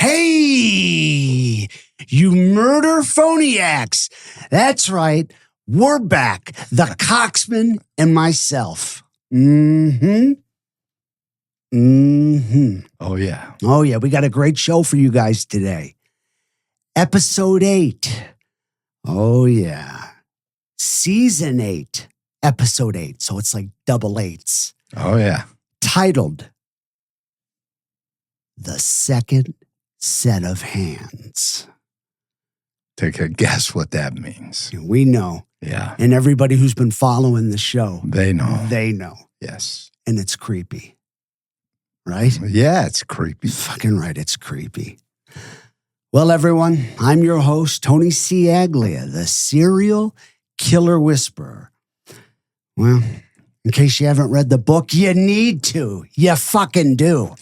Hey, you murder phoniacs. That's right. We're back. The Coxman and myself. Oh, yeah. Oh, yeah. We got a great show for you guys today. Episode 8. Oh, yeah. Season 8. Episode 8. So it's like double eights. Oh, yeah. Titled The Second Set of Hands. Take a guess what that means. We know. Yeah. And everybody who's been following the show. They know. They know. Yes. And it's creepy. Right? Yeah, it's creepy. Fucking right, it's creepy. Well, everyone, I'm your host, Tony Ciaglia, the serial killer whisperer. Well, in case you haven't read the book, you need to. You fucking do.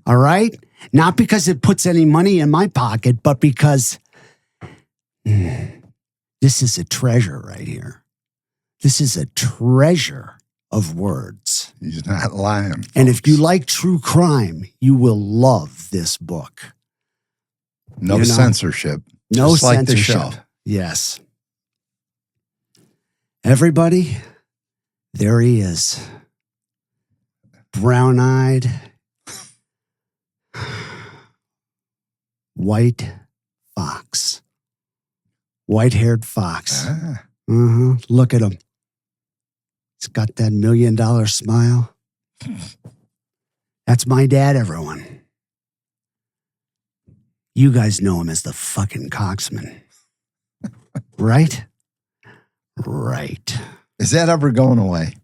All right? Not because it puts any money in my pocket, but because this is a treasure right here. This is a treasure of words. He's not lying. Folks. And if you like true crime, you will love this book. No censorship. No just like censorship. the show. Yes. Everybody, there he is. Brown-eyed, white fox. White-haired fox. Ah. Look at him. He's got that $1 million smile. That's my dad, everyone. You guys know him as the fucking Coxman. Right? Right. Is that ever going away?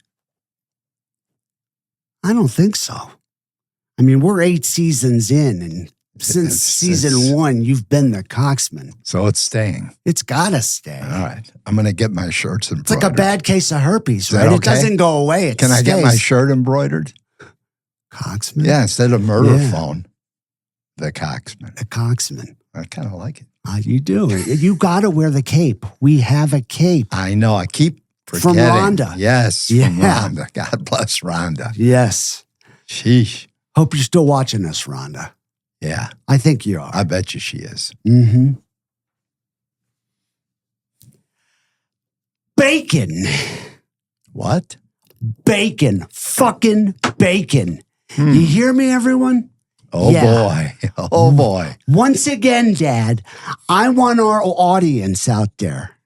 I don't think so. I mean, we're 8 seasons in, and since season 1, you've been the Coxman. So it's staying. It's gotta stay. All right. I'm going to get my shirts embroidered. It's like a bad case of herpes, right? Okay? It doesn't go away. It Can stays. I get my shirt embroidered? Coxman? Yeah, instead of murder phone, the Coxman. The Coxman. I kind of like it. You do. You got to wear the cape. We have a cape. I know. I keep forgetting. From Rhonda. Yes, Yeah. from Rhonda. God bless Rhonda. Yes. Sheesh. Hope you're still watching us, Rhonda. Yeah. I think you are. I bet you she is. Bacon. What? Bacon. Fucking bacon. You hear me, everyone? Oh, boy. Oh, boy. Once again, Dad, I want our audience out there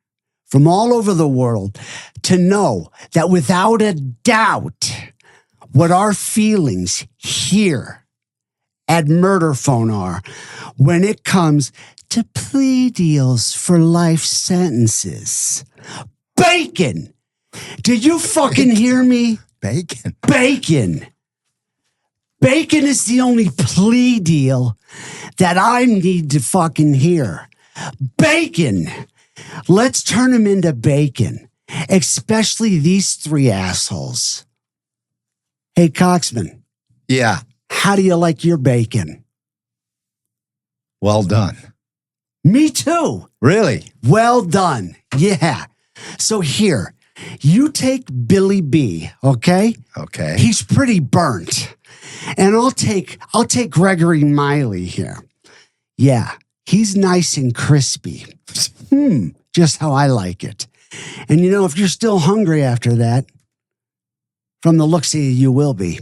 from all over the world to know that without a doubt, what our feelings here at Murder Phone are when it comes to plea deals for life sentences. Bacon! Did you fucking hear me? Bacon. Bacon. Bacon is the only plea deal that I need to fucking hear. Bacon. Let's turn him into bacon, especially these 3 assholes. Hey, Coxman. Yeah. How do you like your bacon? Well done. Me too. Really? Well done. Yeah. So here, you take Billy B, okay? Okay. He's pretty burnt. And I'll take Gregory Miley here. Yeah, he's nice and crispy. Just how I like it. And you know, if you're still hungry after that, from the looks of you will be,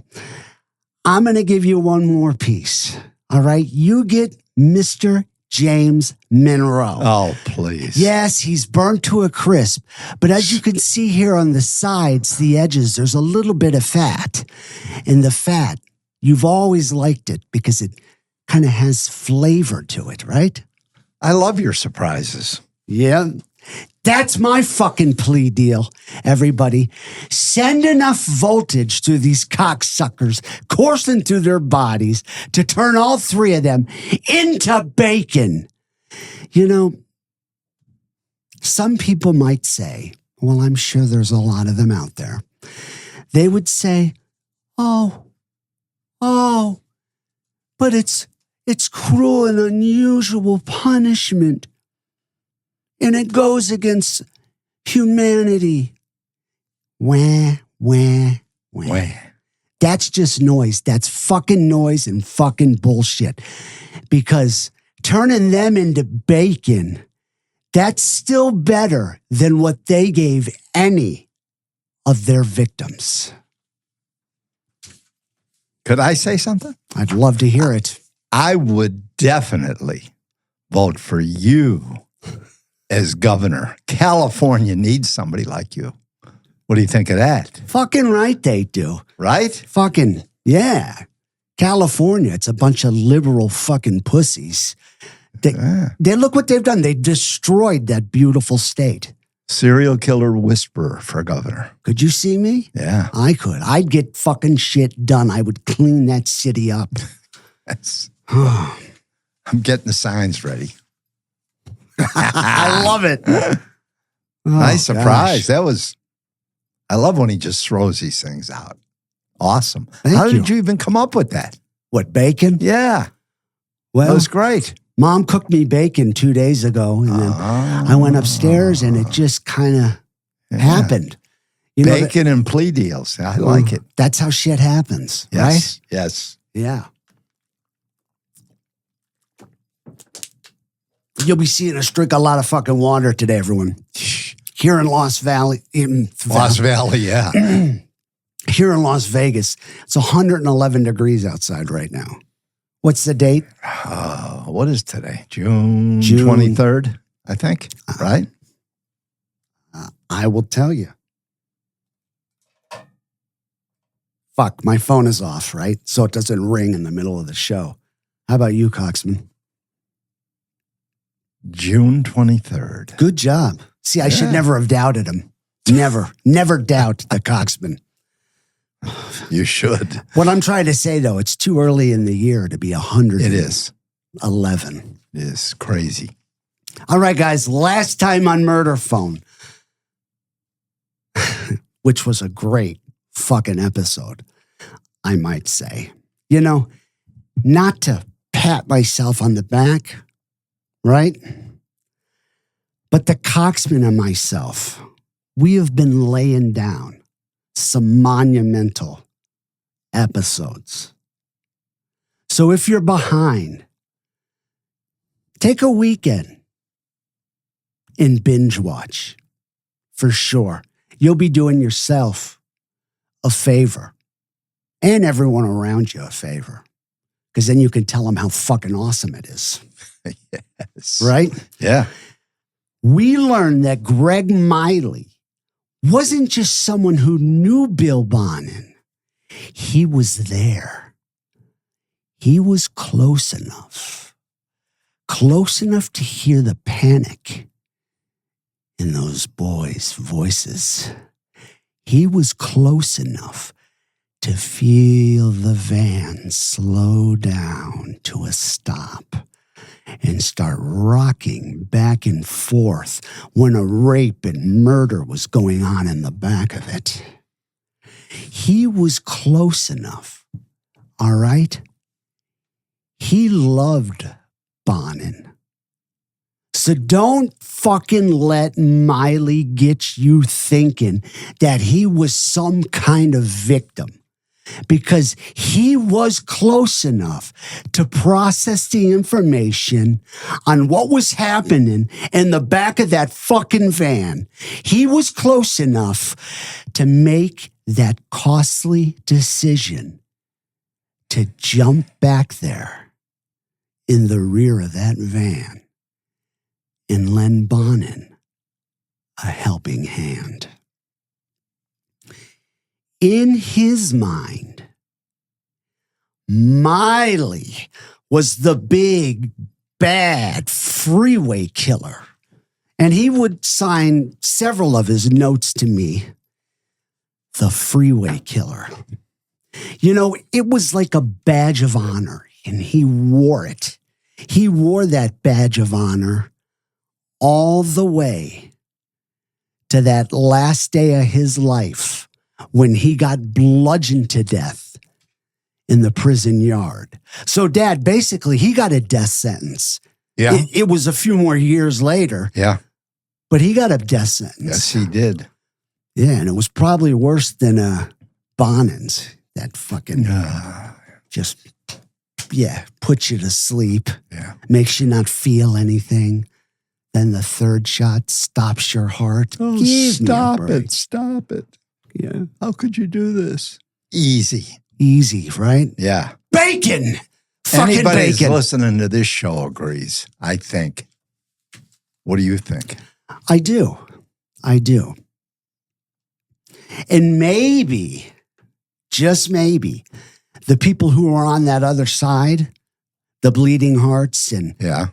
I'm going to give you one more piece. All right? You get Mr. James Munro. Oh, please. Yes, he's burnt to a crisp. But as you can see here on the sides, the edges, there's a little bit of fat. And the fat, you've always liked it because it kind of has flavor to it, right? I love your surprises. Yeah. That's my fucking plea deal, everybody. Send enough voltage to these cocksuckers coursing through their bodies to turn all 3 of them into bacon. You know, some people might say, well, I'm sure there's a lot of them out there. They would say, oh, but it's cruel and unusual punishment. And it goes against humanity. Wah, wah, wah. Wah. That's just noise. That's fucking noise and fucking bullshit. because turning them into bacon, that's still better than what they gave any of their victims. Could I say something? I'd love to hear it. I would definitely vote for you as governor. California needs somebody like you. What do you think of that? Fucking right they do. Right? Fucking, yeah. California, it's a bunch of liberal fucking pussies. They look what they've done. They destroyed that beautiful state. Serial killer whisperer for governor. Could you see me? Yeah. I could. I'd get fucking shit done. I would clean that city up. I'm getting the signs ready. I love it. Nice surprise. Gosh. I love when he just throws these things out. Awesome. Thank How you. did you even come up with that? What, bacon? Yeah. Well, That was great. Mom cooked me bacon 2 days ago, and then I went upstairs, and it just kind of happened. You know, Bacon and plea deals. I like it. That's how shit happens, Yes. right? Yes. Yeah. You'll be seeing us drink a lot of fucking water today, everyone. Here in Lost Valley. Lost Valley, yeah. Here in Las Vegas, it's 111 degrees outside right now. What's the date? What is today? June 23rd, I think, right? I will tell you. Fuck, my phone is off, right? So it doesn't ring in the middle of the show. How about you, Coxman? June 23rd. Good job. See, I should never have doubted him. Never doubt the Coxman. You should. What I'm trying to say, though, it's too early in the year to be 100. It is. 11. It is crazy. All right, guys, last time on Murder Phone, which was a great fucking episode, I might say. You know, not to pat myself on the back, right? But the Coxman and myself, we have been laying down some monumental episodes. So if you're behind, take a weekend and binge watch. For sure. You'll be doing yourself a favor and everyone around you a favor. Because then you can tell them how fucking awesome it is. Yes. Right? Yeah. We learned that Greg Miley wasn't just someone who knew Bill Bonin. He was there. He was close enough to hear the panic in those boys' voices. He was close enough to feel the van slow down to a stop and start rocking back and forth when a rape and murder was going on in the back of it. He was close enough, all right? He loved Bonin. So don't fucking let Miley get you thinking that he was some kind of victim. Because he was close enough to process the information on what was happening in the back of that fucking van. He was close enough to make that costly decision to jump back there in the rear of that van and lend Bonin a helping hand. In his mind, Miley was the big, bad freeway killer. And he would sign several of his notes to me, the Freeway Killer. You know, it was like a badge of honor, and he wore it. He wore that badge of honor all the way to that last day of his life, when he got bludgeoned to death in the prison yard. So, Dad, basically, he got a death sentence. Yeah. It was a few more years later. Yeah. But he got a death sentence. Yes, he did. Yeah, and it was probably worse than Bonin's. That fucking just puts you to sleep, Yeah. makes you not feel anything. Then the third shot stops your heart. Oh, Give me a stop break. it. Stop it. Yeah. How could you do this? Easy. Easy, right? Yeah. Bacon! Fucking Anybody who's bacon. listening to this show agrees, I think. What do you think? I do. And maybe, just maybe, the people who are on that other side, the bleeding hearts and, Yeah.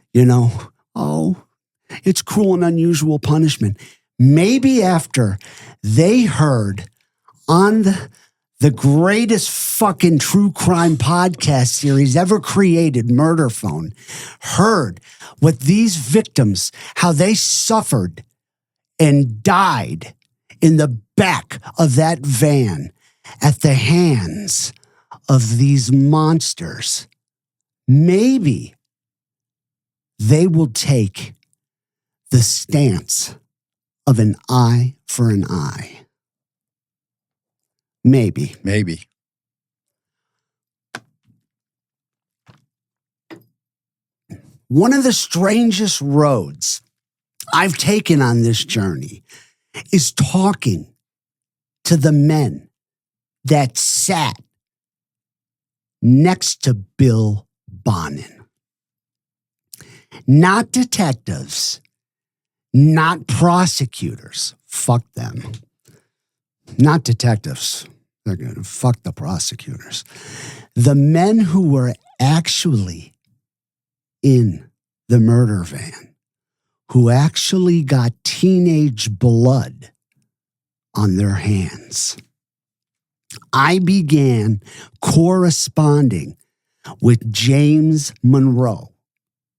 it's cruel and unusual punishment. Maybe after they heard on the greatest fucking true crime podcast series ever created, Murder Phone, heard what these victims, how they suffered and died in the back of that van at the hands of these monsters. Maybe they will take the stance of an eye for an eye. Maybe. One of the strangest roads I've taken on this journey is talking to the men that sat next to Bill Bonin. Not detectives, not prosecutors. Fuck them. Not detectives. They're going to fuck the prosecutors. The men who were actually in the murder van, who actually got teenage blood on their hands. I began corresponding with James Munro,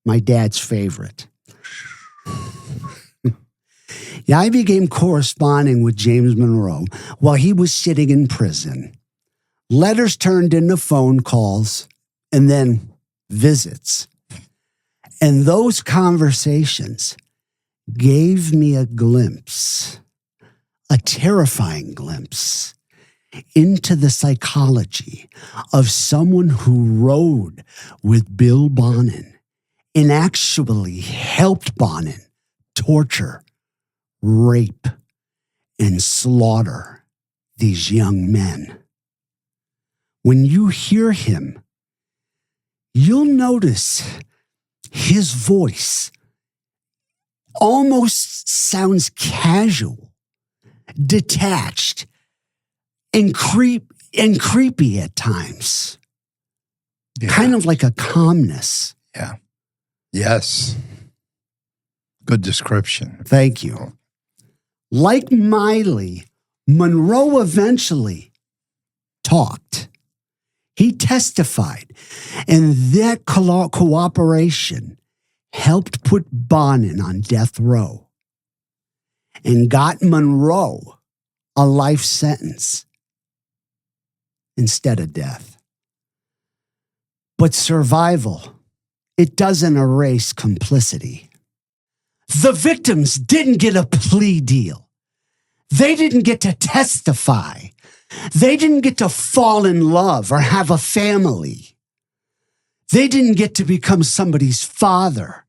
my dad's favorite. Yeah, I began corresponding with James Munro while he was sitting in prison. Letters turned into phone calls and then visits. And those conversations gave me a glimpse, a terrifying glimpse, into the psychology of someone who rode with Bill Bonin and actually helped Bonin torture, rape, and slaughter these young men. When you hear him, you'll notice his voice almost sounds casual, detached, and creepy at times. Yeah. Kind of like a calmness. Yeah. Yes. Good description. Thank you. Like Miley, Munro eventually talked. He testified, and that cooperation helped put Bonin on death row and got Munro a life sentence instead of death. But survival, it doesn't erase complicity. The victims didn't get a plea deal. They didn't get to testify. They didn't get to fall in love or have a family. They didn't get to become somebody's father.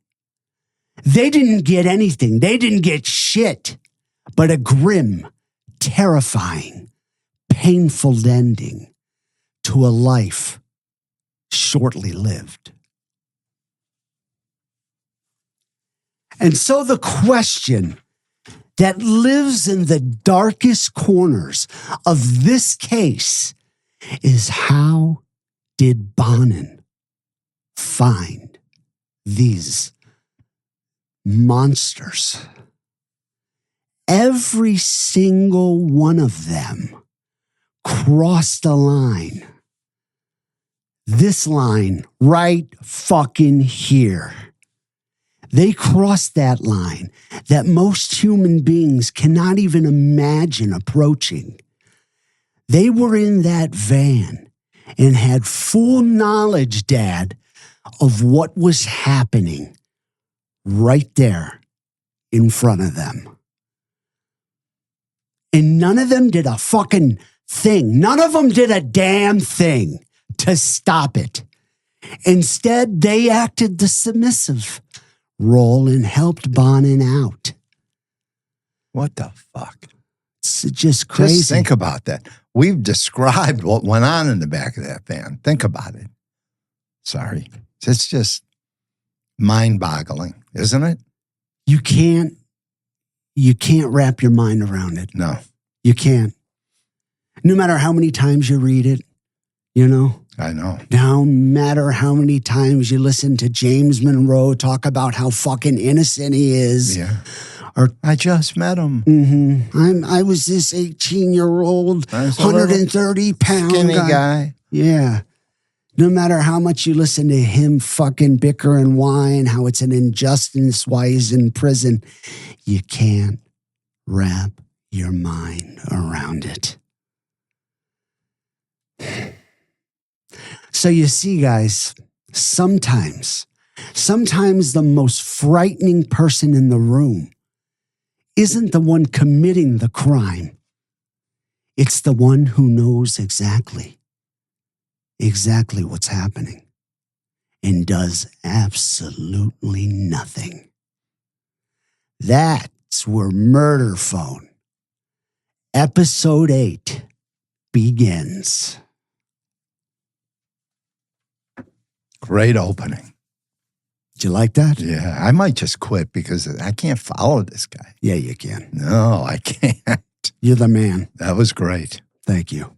They didn't get anything. They didn't get shit, but a grim, terrifying, painful ending to a life shortly lived. And so the question that lives in the darkest corners of this case is, how did Bonin find these monsters? Every single one of them crossed a line. This line right fucking here. They crossed that line that most human beings cannot even imagine approaching. They were in that van and had full knowledge, Dad, of what was happening right there in front of them. And none of them did a fucking thing. None of them did a damn thing to stop it. Instead, they acted the submissive role and helped Bonin out. What the fuck? It's just crazy. Just think about that. We've described what went on in the back of that van. Think about it. Sorry. It's just mind-boggling, isn't it? You can't wrap your mind around it. No. You can't. No matter how many times you read it, you know? I know. No matter how many times you listen to James Munro talk about how fucking innocent he is. Yeah. Or I just met him. Mm-hmm. I was this 18-year-old, 130-pound skinny guy. Yeah. No matter how much you listen to him fucking bicker and whine, how it's an injustice why he's in prison, you can't wrap your mind around it. So you see, guys, sometimes the most frightening person in the room isn't the one committing the crime. It's the one who knows exactly what's happening and does absolutely nothing. That's where Murder Phone, Episode 8, begins. Great opening. Did you like that? Yeah, I might just quit because I can't follow this guy. Yeah, you can. No, I can't. You're the man. That was great. Thank you.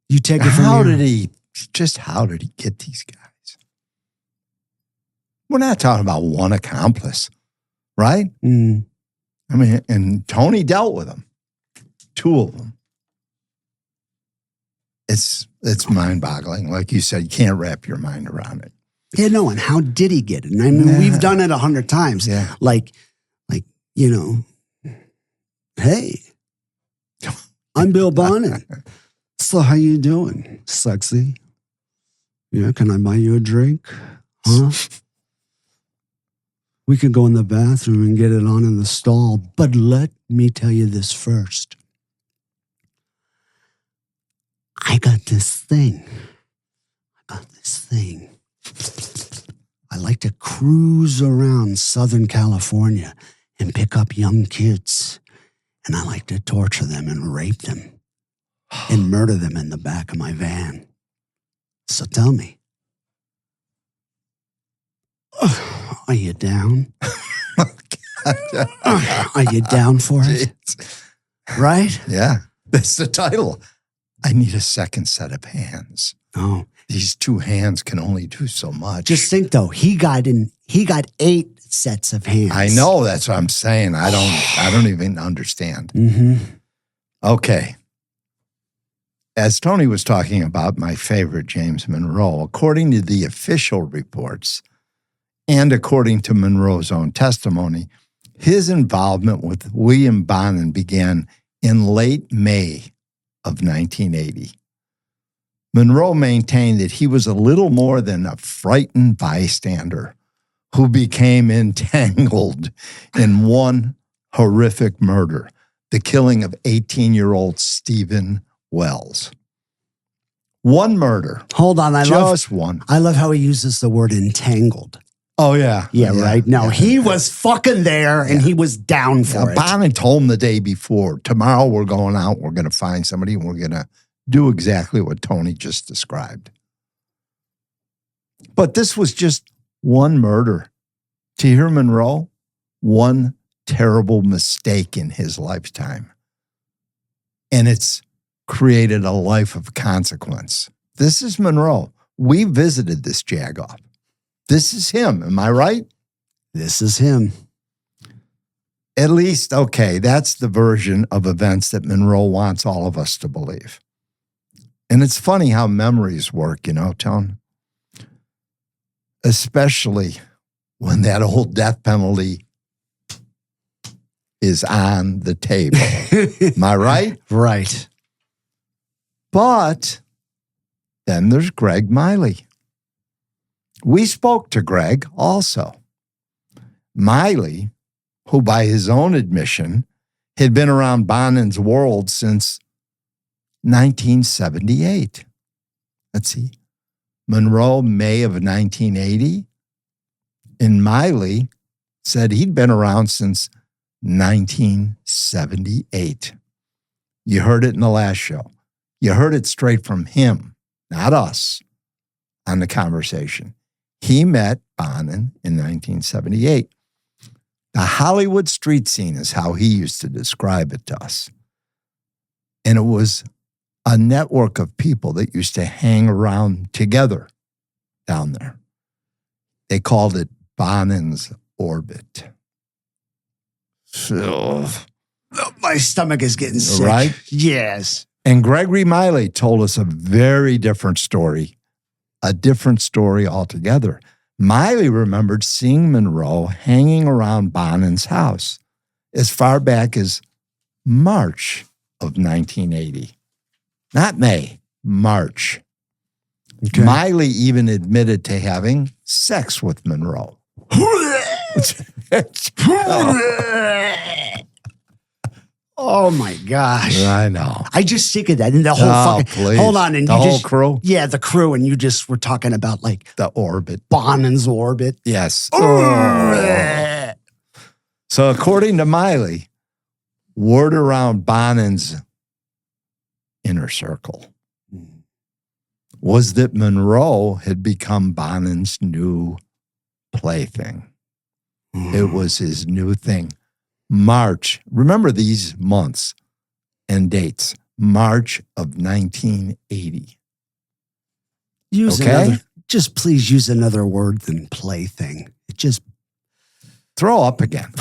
You take it from How here. did he get these guys? We're not talking about one accomplice, right? Mm. I mean, and Tony dealt with them. 2 of them. It's mind-boggling. Like you said, you can't wrap your mind around it. Yeah, no, and how did he get it? And I mean, we've done it 100 times. Yeah. Like, you know, hey, I'm Bill Bonin. So how you doing, sexy? Yeah, can I buy you a drink? Huh? We could go in the bathroom and get it on in the stall, but let me tell you this first. I got this thing. I like to cruise around Southern California and pick up young kids. And I like to torture them and rape them and murder them in the back of my van. So tell me, are you down? Are you down for it? Right? Yeah, that's the title. I need a second set of hands. Oh, These 2 hands can only do so much. just think though, he got 8 sets of hands. I know, that's what I'm saying. I don't even understand. Mm-hmm. Okay. As Tony was talking about my favorite James Munro, according to the official reports and according to Munro's own testimony, his involvement with William Bonin began in late May of 1980. Munro maintained that he was a little more than a frightened bystander who became entangled in one horrific murder, the killing of 18-year-old Stephen Wells. One murder. Hold on, one. I love how he uses the word entangled. Oh, yeah. Yeah, right. No, he was fucking there and he was down for it. Bonin told him the day before, tomorrow we're going out, we're going to find somebody, and we're going to do exactly what Tony just described. But this was just one murder. To hear Munro, one terrible mistake in his lifetime. And it's created a life of consequence. This is Munro. We visited this jagoff. This is him. Am I right? This is him. At least, okay, that's the version of events that Munro wants all of us to believe. And it's funny how memories work, you know, Tone? Especially when that old death penalty is on the table. Am I right? Right. But then there's Greg Miley. We spoke to Greg also. Miley, who by his own admission had been around Bonin's world since 1978. Let's see. Munro, May of 1980. And Miley said he'd been around since 1978. You heard it in the last show. You heard it straight from him, not us, on the conversation. He met Bonin in 1978. The Hollywood street scene is how he used to describe it to us. And it was a network of people that used to hang around together down there. They called it Bonin's orbit. So, My stomach is getting sick. Right? Yes. And Gregory Miley told us a very different story, a different story altogether. Miley remembered seeing Munro hanging around Bonin's house as far back as March of 1980. Not May, March. Okay. Miley even admitted to having sex with Munro. Oh my gosh. I know. I just think of that. And the whole Please. hold on. And the you whole just, crew? Yeah, the crew. And you just were talking about like The orbit. Bonin's orbit. Yes. So according to Miley, word around Bonin's inner circle was that Munro had become Bonin's new plaything. It was his new thing. March, remember these months and dates, March of 1980. Just please use another word than plaything. It just. Throw up again.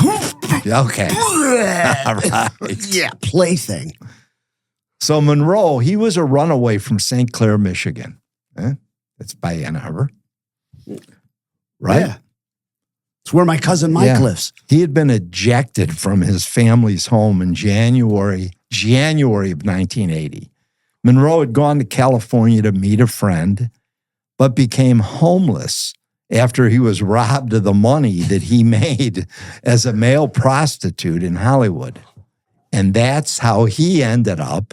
Okay. All right. Yeah, plaything. So Munro, he was a runaway from St. Clair, Michigan. That's by Ann Arbor. Right? Yeah. It's where my cousin Mike lives. He had been ejected from his family's home in January of 1980. Munro had gone to California to meet a friend, but became homeless after he was robbed of the money that he made as a male prostitute in Hollywood. And that's how he ended up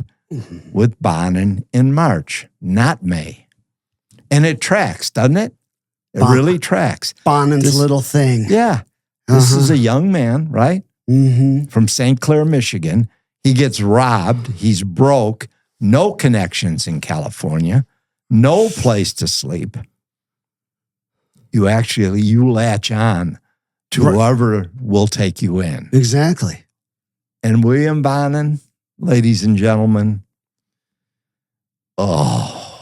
with Bonin in March, not May. And it tracks, doesn't it? It really tracks. Bonin's little thing. Yeah. This is a young man, right? Mm-hmm. From St. Clair, Michigan. He gets robbed. He's broke. No connections in California. No place to sleep. You latch on to whoever will take you in. Exactly. And William Bonin, ladies and gentlemen,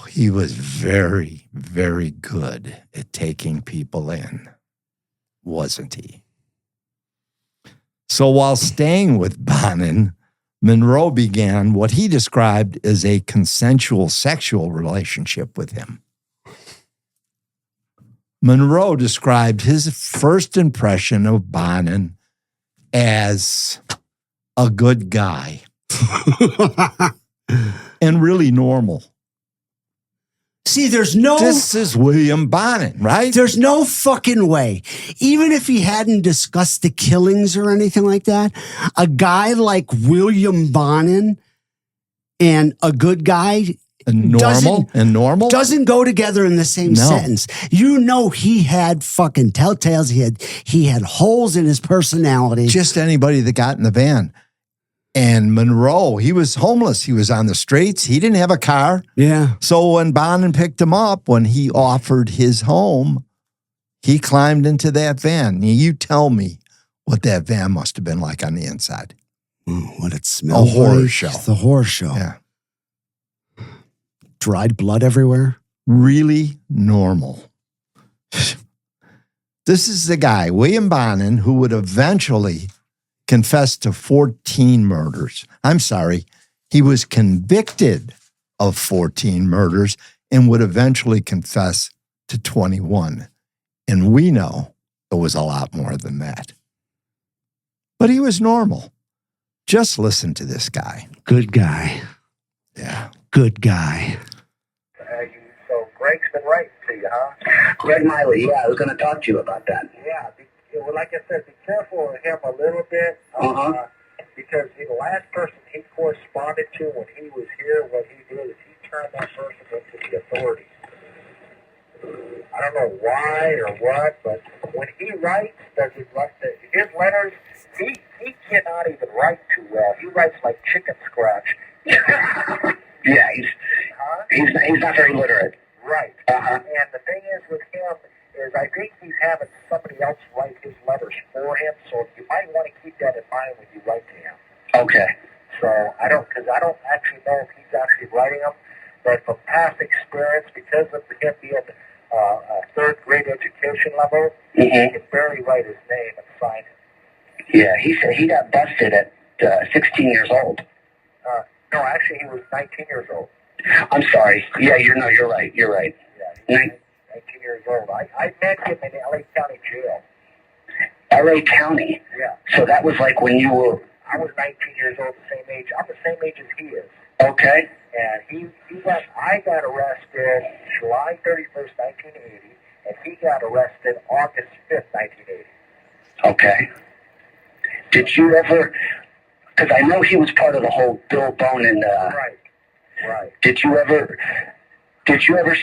he was very, very good at taking people in, wasn't he? So while staying with Bonin, Munro began what he described as a consensual sexual relationship with him. Munro described his first impression of Bonin as a good guy and really normal. See, this is William Bonin, right? There's no fucking way. Even if he hadn't discussed the killings or anything like that, a guy like William Bonin and a good guy normal doesn't go together in the same sentence. You know, he had fucking telltales. He had holes in his personality. Just anybody that got in the van. And Munro, he was homeless. He was on the streets. He didn't have a car. Yeah. So when Bonin picked him up, when he offered his home, he climbed into that van. Now, you tell me what that van must have been like on the inside. What it smelled like. A horror show. It's the horror show. Yeah. Dried blood everywhere. Really normal. This is the guy, William Bonin, who would eventually confessed to 14 murders. I'm sorry. He was convicted of 14 murders and would eventually confess to 21. And we know it was a lot more than that. But he was normal. Just listen to this guy. Good guy. Yeah. Good guy. So Greg's been writing to you, huh? Greg Miley, I was going to talk to you about that. Yeah. Well, like I said, be careful of him a little bit. Because the last person he corresponded to when he was here, what he did is he turned that person into the authorities. I don't know why or what, but when he writes, his letters, he cannot even write too well. He writes like chicken scratch. Yeah, he's not very literate. Right. And the thing is with him is I think he's having somebody else write his letters for him, so you might want to keep that in mind when you write to him. Okay. So I don't actually know if he's actually writing them, but from past experience, because of him being a third grade education level, he can barely write his name and sign it. Yeah, he said he got busted at 16 years old. No, actually he was 19 years old. I'm sorry. Yeah, you're right. Yeah, 19 years old. I met him in L.A. County Jail. L.A. County? Yeah. So that was like when you were... I was 19 years old, the same age. I'm the same age as he is. Okay. And I got arrested July 31st, 1980, and he got arrested August 5th, 1980. Okay. Did you ever... Because I know he was part of the whole Bill Bonin... Right. Did you ever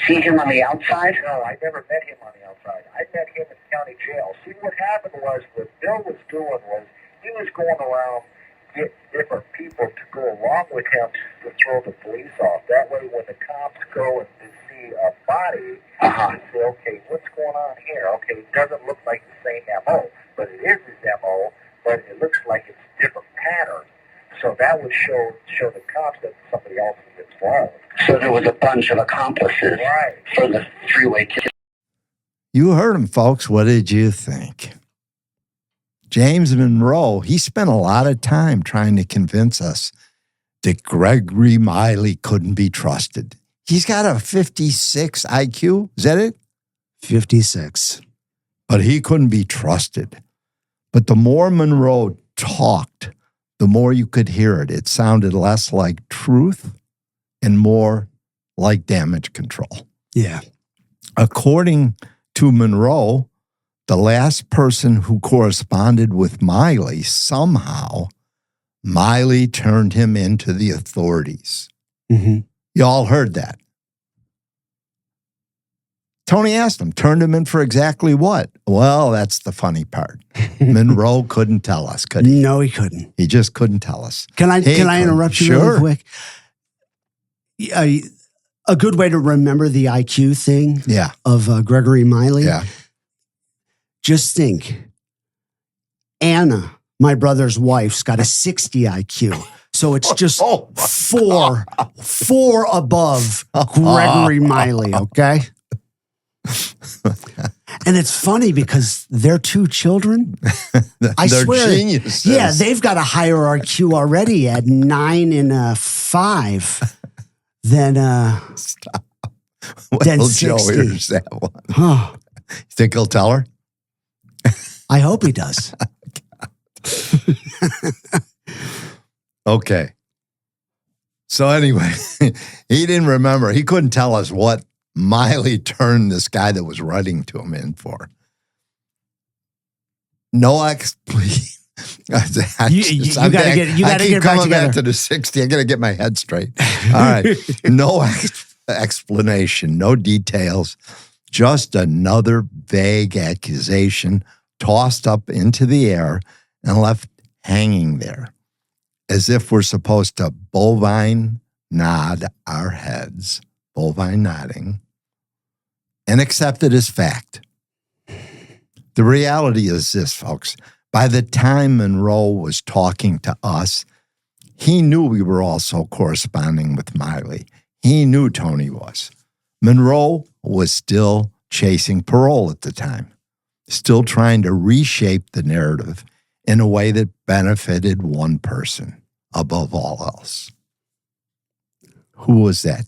see him on the outside? No, I never met him on the outside. I met him in county jail. See, what happened was, what Bill was doing was, he was going around getting different people to go along with him to throw the police off. That way, when the cops go and see a body, they say, okay, what's going on here? Okay, it doesn't look like the same M.O., but it is his M.O., but it looks like it's different pattern. So that would show the cops that somebody else is involved. So there was a bunch of accomplices for the Freeway Killer. You heard him, folks. What did you think? James Munro, he spent a lot of time trying to convince us that Gregory Miley couldn't be trusted. He's got a 56 IQ. Is that it? 56. But he couldn't be trusted. But the more Munro talked, the more you could hear it. It sounded less like truth and more like damage control. Yeah. According to Munro, the last person who corresponded with Miley, somehow, Miley turned him into the authorities. Mm-hmm. You all heard that. Tony asked him, turned him in for exactly what? Well, that's the funny part. Munro couldn't tell us, could he? No, he couldn't. He just couldn't tell us. Can I interrupt you really quick? A good way to remember the IQ thing of Gregory Miley. Yeah. Just think, Anna, my brother's wife's got a 60 IQ. So it's just four above Gregory Miley, okay? And it's funny because their two children, I swear, geniuses. Yeah, they've got a higher IQ already at 9 and 5 than Stop. than Well, 60. Joe hears that one. Oh, You think he'll tell her? I hope he does. Okay. So anyway, he didn't remember. He couldn't tell us what Miley turned this guy that was writing to him in for. No explanation. You gotta get back together. Back to the 60. I gotta get my head straight. All right. No explanation, no details, just another vague accusation tossed up into the air and left hanging there, as if we're supposed to bovine nod our heads, bovine nodding, and accept it as fact. The reality is this, folks. By the time Munro was talking to us, he knew we were also corresponding with Miley. He knew Tony was. Munro was still chasing parole at the time, still trying to reshape the narrative in a way that benefited one person above all else. Who was that?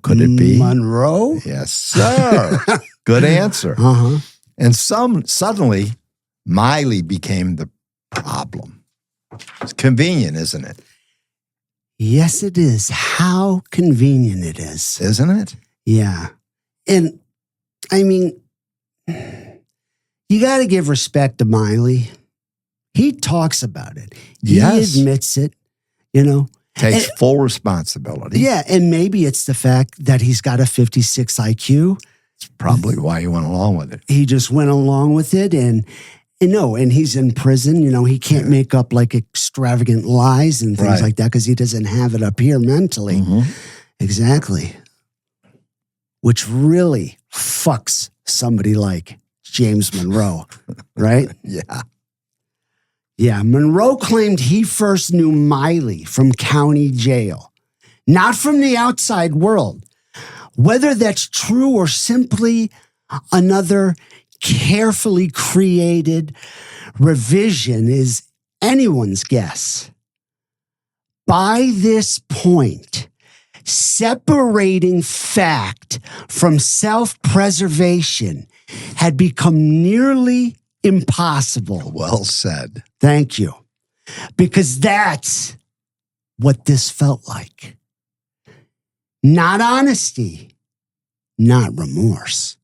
Could it be Munro? Yes, sir. Good answer. Uh-huh. And suddenly, Miley became the problem. It's convenient, isn't it? Yes, it is. How convenient it is. Isn't it? Yeah. And, I mean, you got to give respect to Miley. He talks about it. He admits it, you know. Takes full responsibility. Yeah, and maybe it's the fact that he's got a 56 IQ That's probably why he went along with it. He just went along with it, and he's in prison. You know, he can't make up like extravagant lies and things like that because he doesn't have it up here mentally. Mm-hmm. Exactly. Which really fucks somebody like James Munro, right? Yeah. Yeah, Munro claimed he first knew Miley from county jail, not from the outside world. Whether that's true or simply another carefully created revision is anyone's guess. By this point, separating fact from self-preservation had become nearly impossible. Well said. Thank you. Because that's what this felt like. Not honesty, not remorse.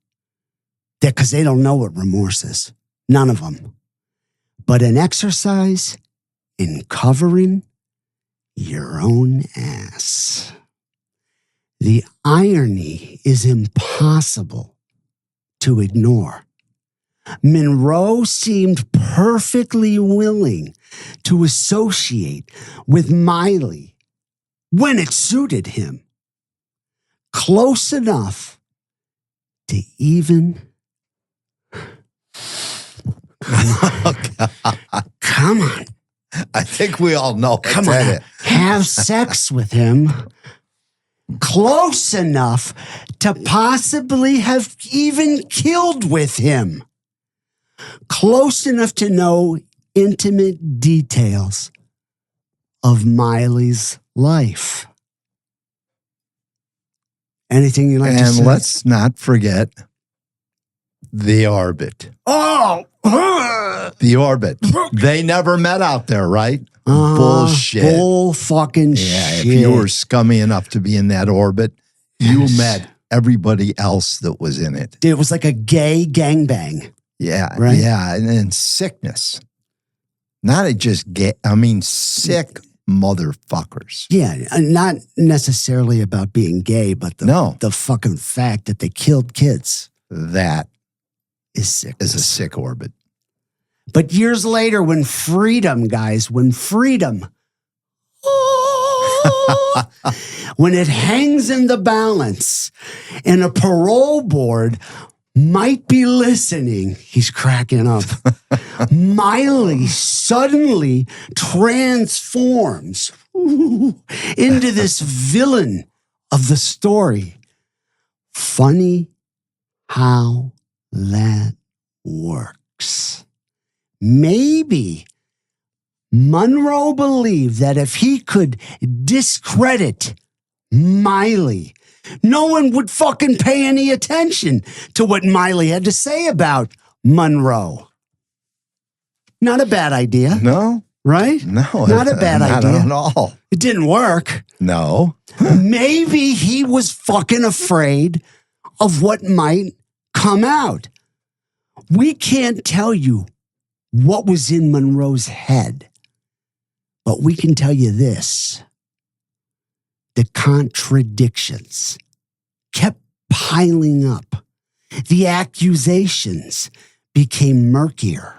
Because they don't know what remorse is. None of them. But an exercise in covering your own ass. The irony is impossible to ignore. Munro seemed perfectly willing to associate with Miley when it suited him. Close enough to even... Come on. I think we all know it. Come on. Have sex with him. Close enough to possibly have even killed with him. Close enough to know intimate details of Miley's life. Anything you'd like to say? And let's not forget the orbit. Oh! The orbit. They never met out there, right? Bullshit. Bull fucking shit. If you were scummy enough to be in that orbit, you met everybody else that was in it. It was like a gay gangbang. Yeah. Right? Yeah. And then sickness. Not just gay, I mean sick motherfuckers. Yeah. Not necessarily about being gay, but the fucking fact that they killed kids. That is sick. Is a sick orbit. But years later, when freedom, when it hangs in the balance and a parole board might be listening, he's cracking up. Miley suddenly transforms into this villain of the story. Funny how that works. Maybe Munro believed that if he could discredit Miley, no one would fucking pay any attention to what Miley had to say about Munro. Not a bad idea. No. Right? No. Not a bad idea. Not at all. It didn't work. No. Maybe he was fucking afraid of what might come out. We can't tell you what was in Munro's head, but we can tell you this. The contradictions kept piling up. The accusations became murkier.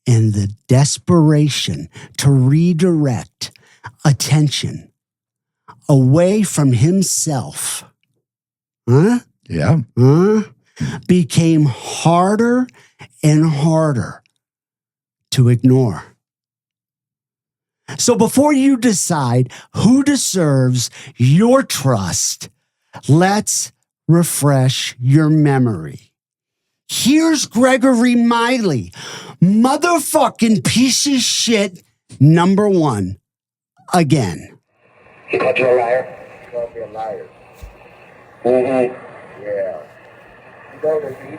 And the desperation to redirect attention away from himself, became harder and harder to ignore. So before you decide who deserves your trust, let's refresh your memory. Here's Gregory Miley, motherfucking piece of shit number one, again. He called you a liar? He called me a liar. Mm-hmm. Yeah. You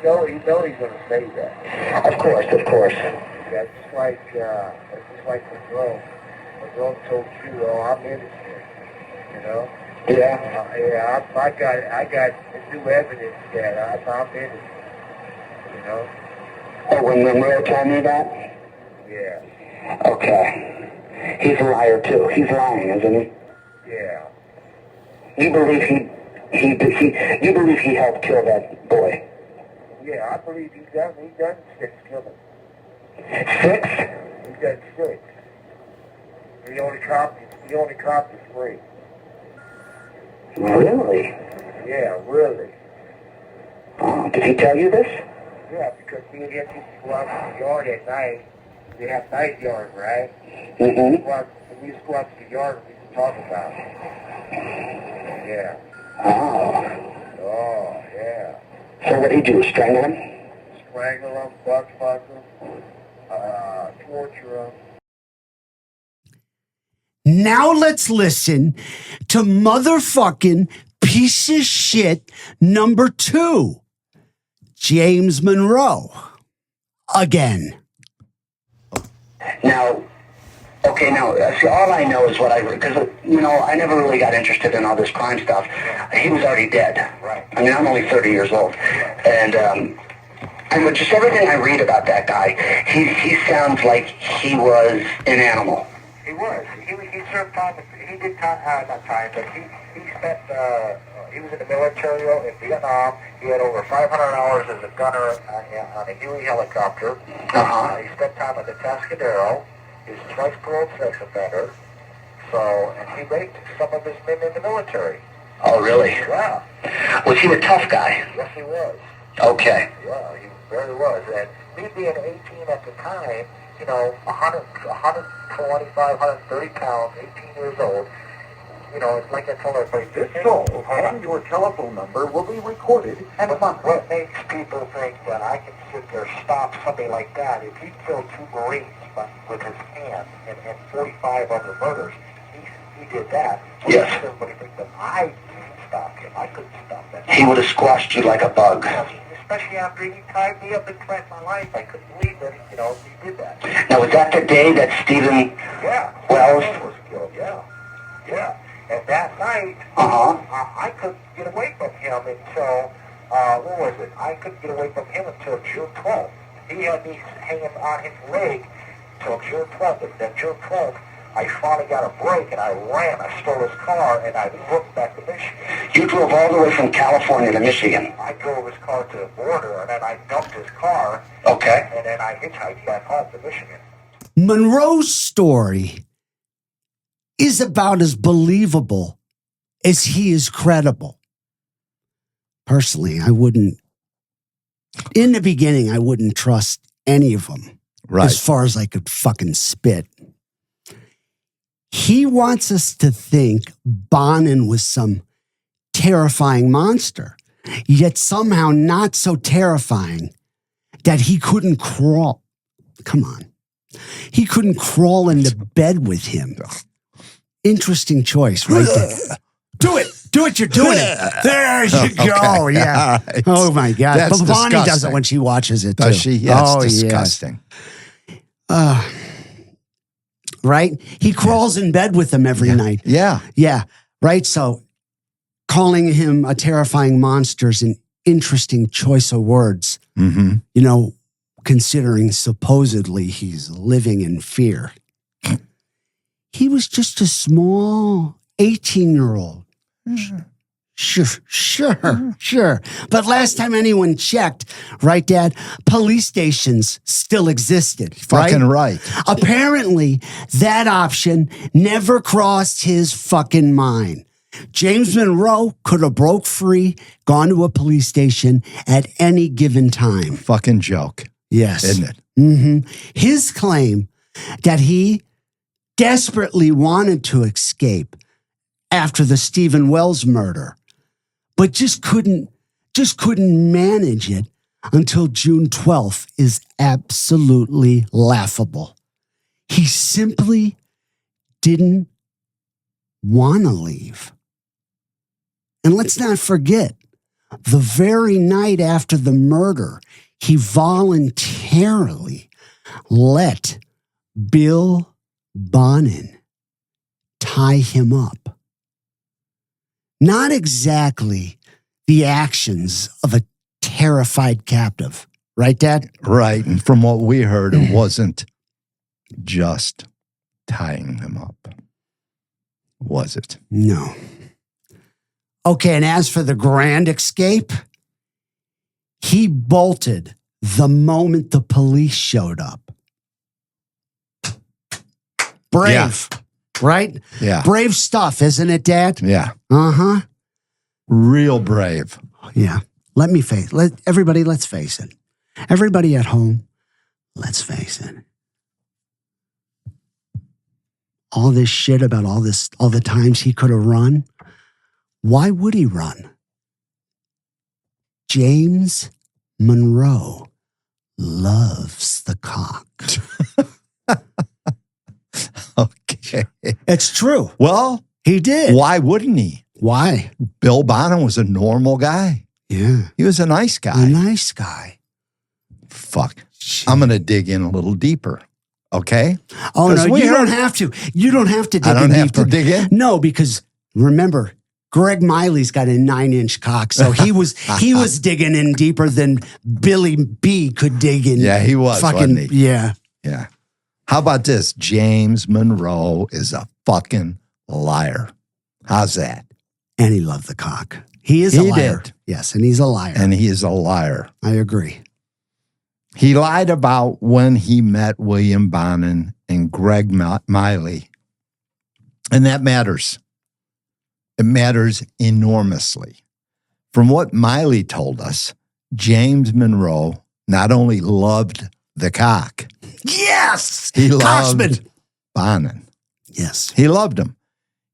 know he's going to say that. Of course. That's just like Munro. Munro told you, oh, I'm innocent. You know? Yeah. I got new evidence that I'm innocent. You know? Oh, when Munro told me that? Yeah. Okay. He's a liar too. He's lying, isn't he? Yeah. You believe You believe he helped kill that boy? Yeah, I believe he done 6 killings. 6? He done 6. He only copped the 3. Really? Yeah, really. Oh, did he tell you this? Yeah, because me and him used to go out to the yard at night. We have night yard, right? Mm-hmm. We used to go out to the yard and we used to talk about it. Yeah. Oh, yeah. So what did he do, strangle him? Strangle him, butt fuck him, torture him. Now let's listen to motherfucking piece of shit number 2, James Munro. Again. Now, see, all I know is what I read, because, I never really got interested in all this crime stuff. He was already dead. Right. I mean, I'm only 30 years old. And with just everything I read about that guy, he sounds like he was an animal. He was. He served time. He did time, not time, but he spent. He was in the military in Vietnam. He had over 500 hours as a gunner on a Huey helicopter. He spent time at the Tascadero. He was a twice paroled sex offender. So, and he raped some of his men in the military. Oh, really? Yeah. Was he a tough guy? Yes, he was. Okay. Yeah, he very was. And me being 18 at the time, 125, 130 pounds, 18 years old, it's like I told everybody, this call and your telephone number will be recorded. And what makes people think that I can sit there, stop somebody like that? If he killed 2 Marines with his hand and 45 other murders, he did that. Yes. Everybody thinks that I didn't stop him. I couldn't stop that. He would have squashed you like a bug. Especially after he tied me up and threatened my life. I couldn't believe that, he did that. Now, was that the day that Stephen Wells was killed? Yeah. And that night, I couldn't get away from him until, what was it? I couldn't get away from him until June 12th. He had me hanging on his leg till June 12th. And then June 12th, I finally got a break, and I ran. I stole his car, and I booked back to Michigan. You drove all the way from California to Michigan? I drove his car to the border, and then I dumped his car. Okay. And then I hitchhiked back home to Michigan. Munro's story is about as believable as he is credible. Personally, in the beginning, I wouldn't trust any of them. Right. As far as I could fucking spit. He wants us to think Bonin was some terrifying monster, yet somehow not so terrifying that he couldn't crawl. Come on. He couldn't crawl into bed with him. Interesting choice, right there. Do it. You're doing it. There you go. Okay. Yeah. Right. Oh, my God. That's But Bonnie does it disgusting. when she watches it, too. Does she? Yeah, it's yes. disgusting. Right? He crawls in bed with them every night. Yeah. Yeah. Right? So calling him a terrifying monster is an interesting choice of words. Mm-hmm. Considering supposedly he's living in fear. He was just a small 18-year-old. Sure. But last time anyone checked, right, Dad, police stations still existed. Fucking right. Apparently, that option never crossed his fucking mind. James Munro could have broke free, gone to a police station at any given time. Fucking joke. Yes. Isn't it? Mm-hmm. His claim that he desperately wanted to escape after the Stephen Wells murder, but just couldn't manage it until June 12th is absolutely laughable. He simply didn't want to leave. And let's not forget, the very night after the murder, he voluntarily let Bill Bonin tie him up. Not exactly the actions of a terrified captive. Right, Dad? Right. And from what we heard, it wasn't just tying them up. Was it? No. Okay, and as for the grand escape, he bolted the moment the police showed up. Brave, right? Yeah. Brave stuff, isn't it, Dad? Yeah. Uh-huh. Real brave. Yeah. Let's face it. Everybody at home, let's face it. All this shit about all the times he could have run. Why would he run? James Munro loves the cock. Okay. It's true. Well, He did. why wouldn't he? Why? Bill Bonin was a normal guy. Yeah. He was a nice A guy. nice guy. Fuck. I'm going to dig in a little deeper. Okay? Oh, no, 'Cause you don't have to. You don't have to dig in I don't have deeper. to dig in? No, because remember, Greg Miley's got a 9-inch cock, so he was digging in deeper than Billy B could dig in. Yeah, he was, fucking, wasn't he? Yeah. Yeah. How about this? James Munro is a fucking liar. How's that? And he loved the cock. He is a He liar. did. Yes, and he's a liar. And he is a liar. I agree. He lied about when he met William Bonin and Greg Miley. And that matters. It matters enormously. From what Miley told us, James Munro not only loved the cock, Yes! he loved Coxman. Bonin. Yes. He loved him.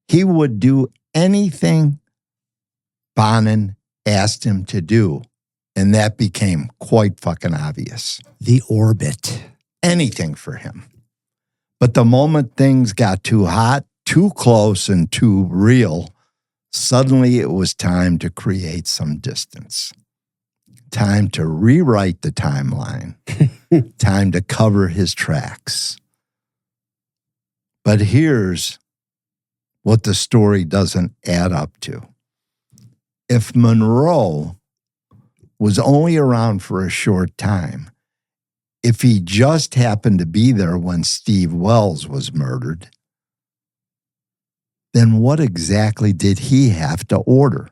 He would do anything Bonin asked him to do. And that became quite fucking obvious. The orbit. Anything for him. But the moment things got too hot, too close, and too real, suddenly it was time to create some distance. Time to rewrite the timeline. Time to cover his tracks. But here's what the story doesn't add up to. If Munro was only around for a short time, if he just happened to be there when Steve Wells was murdered, then what exactly did he have to order?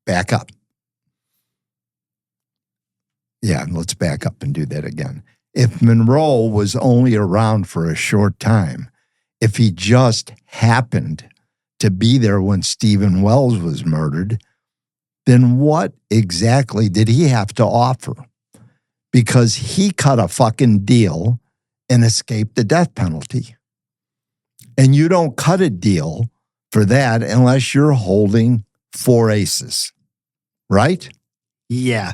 Back up. Yeah, let's back up and do that again. If Munro was only around for a short time, if he just happened to be there when Stephen Wells was murdered, then what exactly did he have to offer? Because he cut a fucking deal and escaped the death penalty. And you don't cut a deal for that unless you're holding 4 aces, right? Yeah.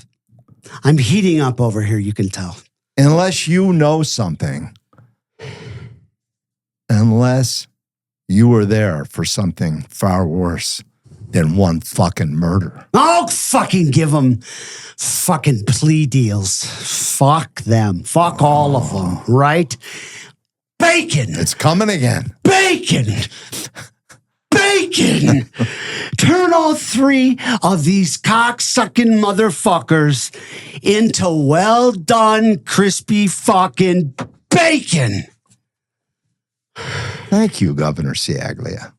I'm heating up over here, you can tell. Unless you know something. Unless you were there for something far worse than one fucking murder. I'll fucking give them fucking plea deals. Fuck them. Fuck all of them, right? Bacon. It's coming again. Bacon. Bacon. Turn all 3 of these cock-sucking motherfuckers into well-done, crispy fucking bacon. Thank you, Governor Ciaglia.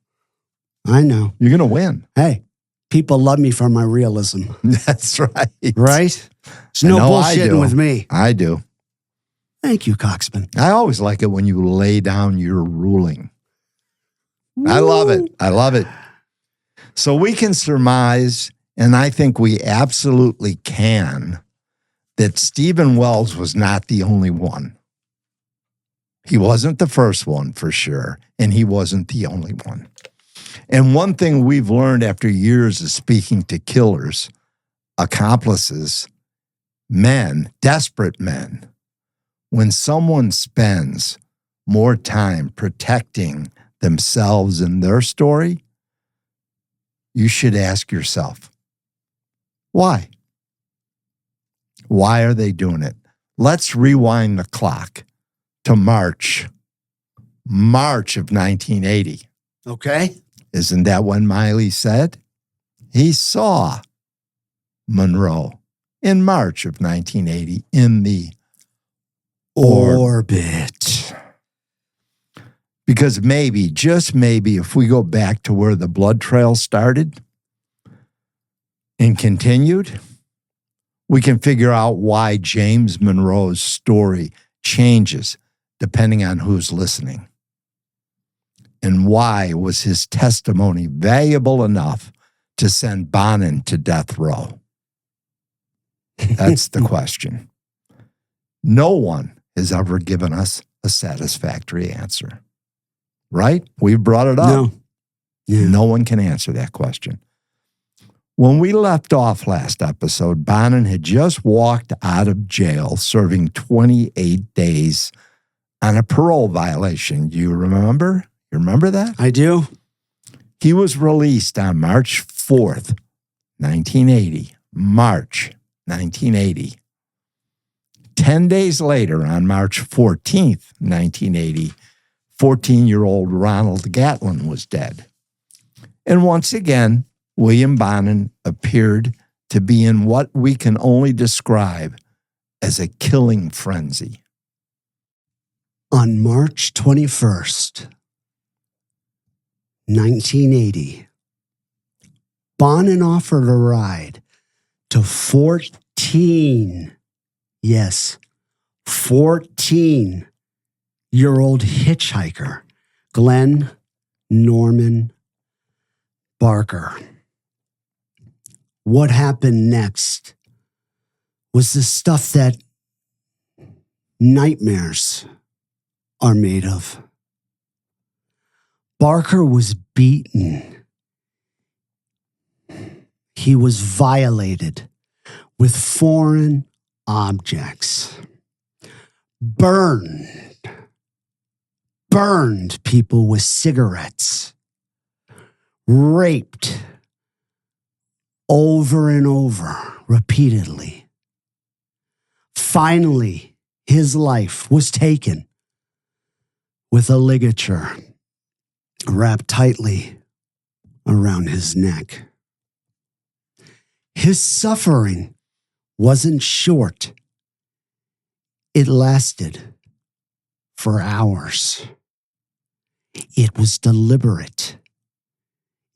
I know. You're going to win. Hey, people love me for my realism, That's right. right? There's I no know I bullshitting do. with me. I do. Thank you, Coxman. I always like it when you lay down your ruling. I love it. I love it. So we can surmise, and I think we absolutely can, that Stephen Wells was not the only one. He wasn't the first one for sure, and he wasn't the only one. And one thing we've learned after years of speaking to killers, accomplices, men, desperate men, when someone spends more time protecting themselves and their story, you should ask yourself, why? Why are they doing it? Let's rewind the clock to March of 1980. Okay. Isn't that when Miley said? He saw Munro in March of 1980 in the Orbit. Because maybe, just maybe, if we go back to where the blood trail started, And continued, we can figure out why James Munro's story changes depending on who's listening. And why was his testimony valuable enough to send Bonin to death row? That's the question. No one has ever given us a satisfactory answer. Right? We've brought it up. No. Yeah. No one can answer that question. When we left off last episode, Bonin had just walked out of jail serving 28 days on a parole violation. Do you remember? You remember that? I do. He was released on March 4th, 1980. March 1980. 10 days later, on March 14th, 1980, 14-year-old Ronald Gatlin was dead. And once again, William Bonin appeared to be in what we can only describe as a killing frenzy. On March 21st, 1980, Bonin offered a ride to 14, yes, 14-year-old hitchhiker Glenn Norman Barker. What happened next was the stuff that nightmares are made of. Barker was beaten. He was violated with foreign objects. Burned people with cigarettes. Raped over and over, repeatedly. Finally, his life was taken with a ligature wrapped tightly around his neck. His suffering wasn't short. It lasted for hours. It was deliberate.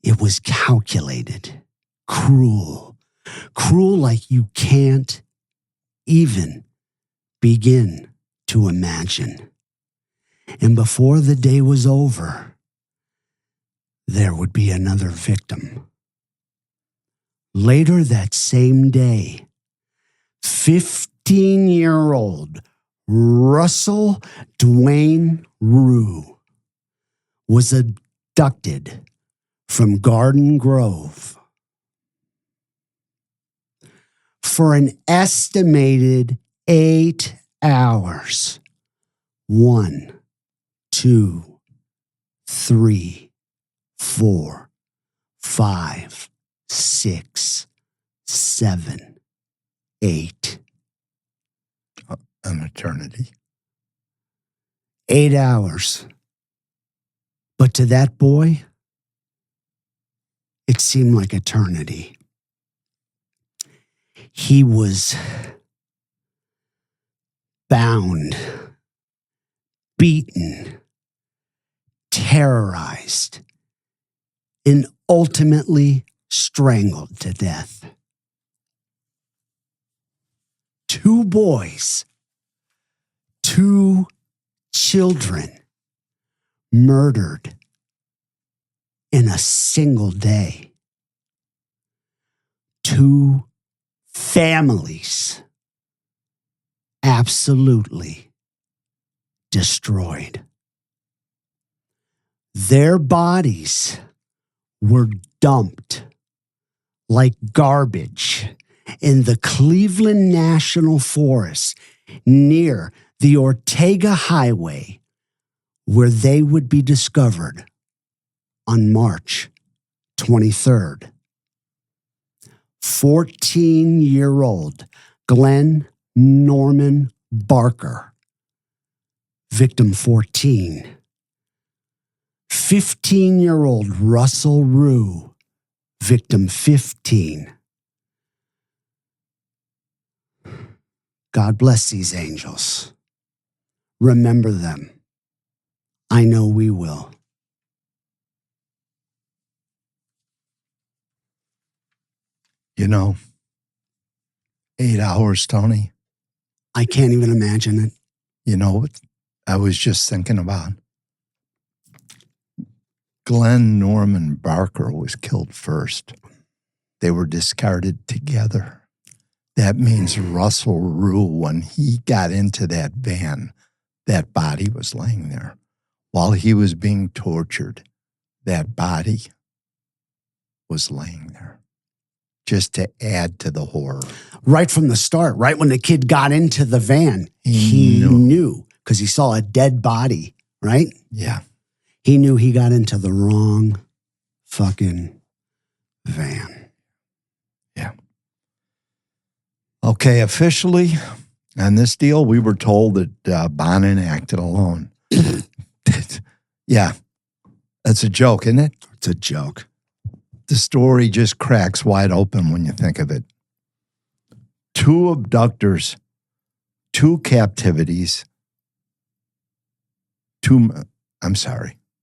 It was calculated, cruel like you can't even begin to imagine. And before the day was over, there would be another victim. Later that same day, 15-year-old Russell Dwayne Rue was abducted from Garden Grove for an estimated 8 hours. 1, 2, 3, 4, 5, 6, 7, 8. An eternity. 8 hours. But to that boy, it seemed like eternity. He was bound, beaten, terrorized, and ultimately strangled to death. 2 boys, 2 children murdered in a single day. 2 families absolutely destroyed. Their bodies were dumped like garbage in the Cleveland National Forest near the Ortega Highway, where they would be discovered on March 23rd. 14-year-old Glenn Norman Barker, victim 14. 15-year-old Russell Rue, victim 15. God bless these angels. Remember them. I know we will. You know, 8 hours, Tony. I can't even imagine it. You know what I was just thinking about? Glenn Norman Barker was killed first. They were discarded together. That means Russell Rue, when he got into that van, that body was laying there. While he was being tortured, that body was laying there. Just to add to the horror. Right from the start, right when the kid got into the van, he knew because he saw a dead body, right? Yeah. He knew he got into the wrong fucking van. Yeah. Okay, officially, on this deal, we were told that Bonin acted alone. Yeah. That's a joke, isn't it? It's a joke. The story just cracks wide open when you think of it. 2 abductors, 2 captivities,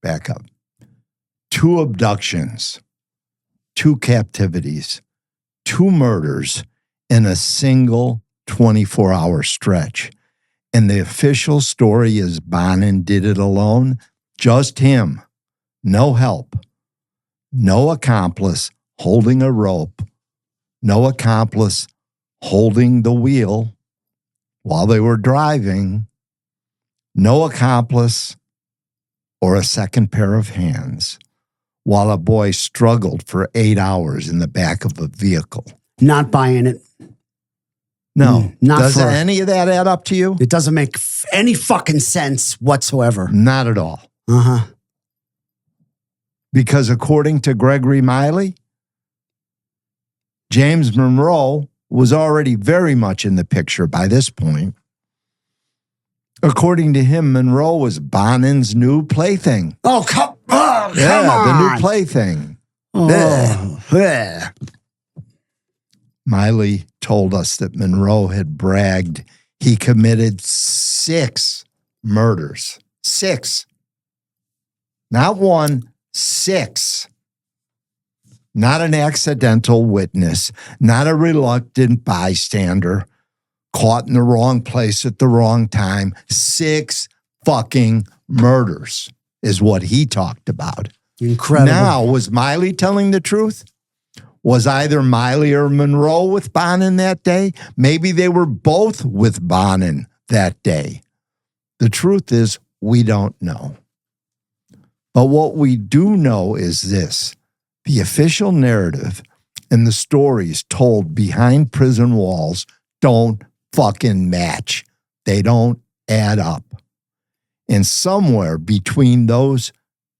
back up. 2 abductions, 2 captivities, 2 murders in a single 24-hour stretch. And the official story is Bonin did it alone, just him, no help. No accomplice holding a rope, no accomplice holding the wheel while they were driving, no accomplice or a second pair of hands while a boy struggled for 8 hours in the back of a vehicle. Not buying it. No. Not Does for, any of that add up to you? It doesn't make any fucking sense whatsoever. Not at all. Uh-huh. Because according to Gregory Miley, James Munro was already very much in the picture by this point. According to him, Munro was Bonin's new plaything. Oh, come on. The new plaything. Oh, Miley told us that Munro had bragged he committed 6 murders. 6. Not 1. 6. Not an accidental witness, not a reluctant bystander caught in the wrong place at the wrong time. 6 fucking murders is what he talked about. incredible. Now, was Miley telling the truth? Was either Miley or Munro with Bonin that day? Maybe they were both with Bonin that day. The truth is, we don't know. But what we do know is this. The official narrative and the stories told behind prison walls don't fucking match. They don't add up. And somewhere between those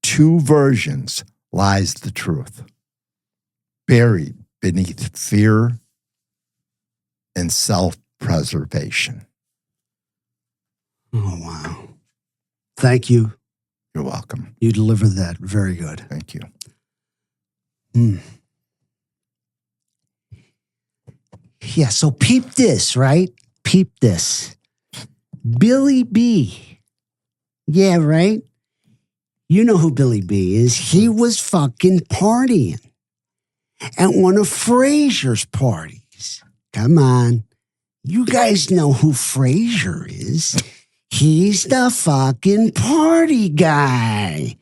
2 versions lies the truth. Buried beneath fear and self-preservation. Oh, wow. Thank you. You're welcome. You delivered that very good. Thank you. Yeah, so peep this, right? Peep this. Billy B. Yeah, right? You know who Billy B is. He was fucking partying at one of Frasier's parties. Come on. You guys know who Frasier is. He's the fucking party guy.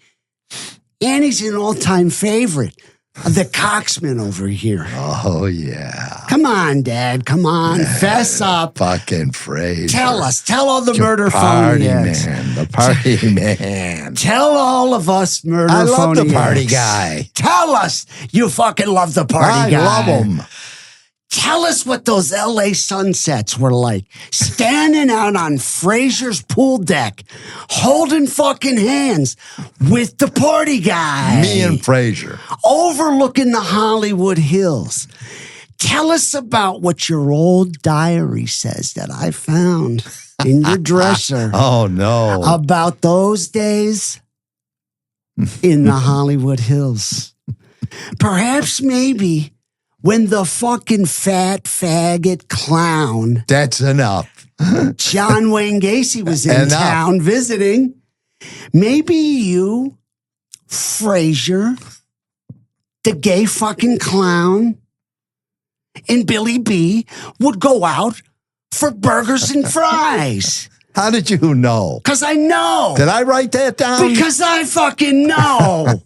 And he's an all-time favorite. The Coxman over here. Oh, yeah. Come on, Dad. Come on. Fess up. Fucking Fraser. Tell all the murder party phoniacs. man. The party man. Tell all of us murder I love the phoniacs. party guy. Tell us you fucking love the party guy. I love him. Tell us what those LA sunsets were like. Standing out on Fraser's pool deck, holding fucking hands with the party guy. Me and Fraser. Overlooking the Hollywood Hills. Tell us about what your old diary says that I found in your dresser. Oh, no. About those days in the Hollywood Hills. Perhaps maybe when the fucking fat faggot clown That's enough. John Wayne Gacy was in town visiting, maybe you, Fraser, the gay fucking clown, and Billy B would go out for burgers and fries. How did you know? Because I know. Did I write that down? Because I fucking know.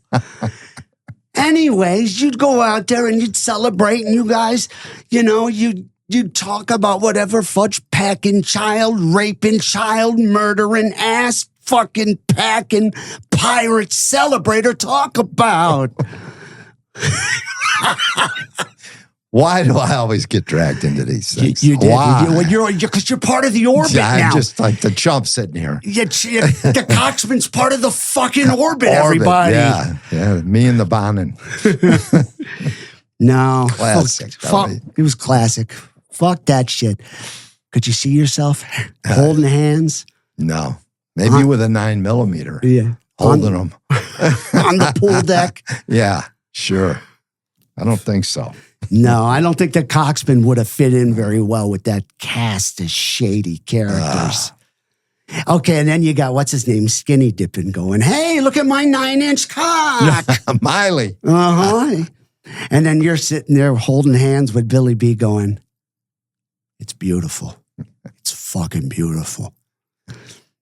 Anyways, you'd go out there and you'd celebrate, and you guys, you'd talk about whatever fudge packing, child raping, child murdering, ass fucking packing pirate celebrator talk about. Why do I always get dragged into these things? You did. Why? Because you're part of the orbit now. I'm just like the chump sitting here. The Coxman's part of the fucking orbit, everybody. Yeah, me and the Bonin. No. Classic. Fuck, it was classic. Fuck that shit. Could you see yourself holding hands? No. Maybe with a 9mm. Yeah. Holding them. On the pool deck? Yeah, sure. I don't think so. No, I don't think that Coxman would have fit in very well with that cast of shady characters. Okay, and then you got, what's his name, Skinny Dipping going, hey, look at my 9-inch cock. Miley. Uh-huh. And then you're sitting there holding hands with Billy B going, it's beautiful. It's fucking beautiful.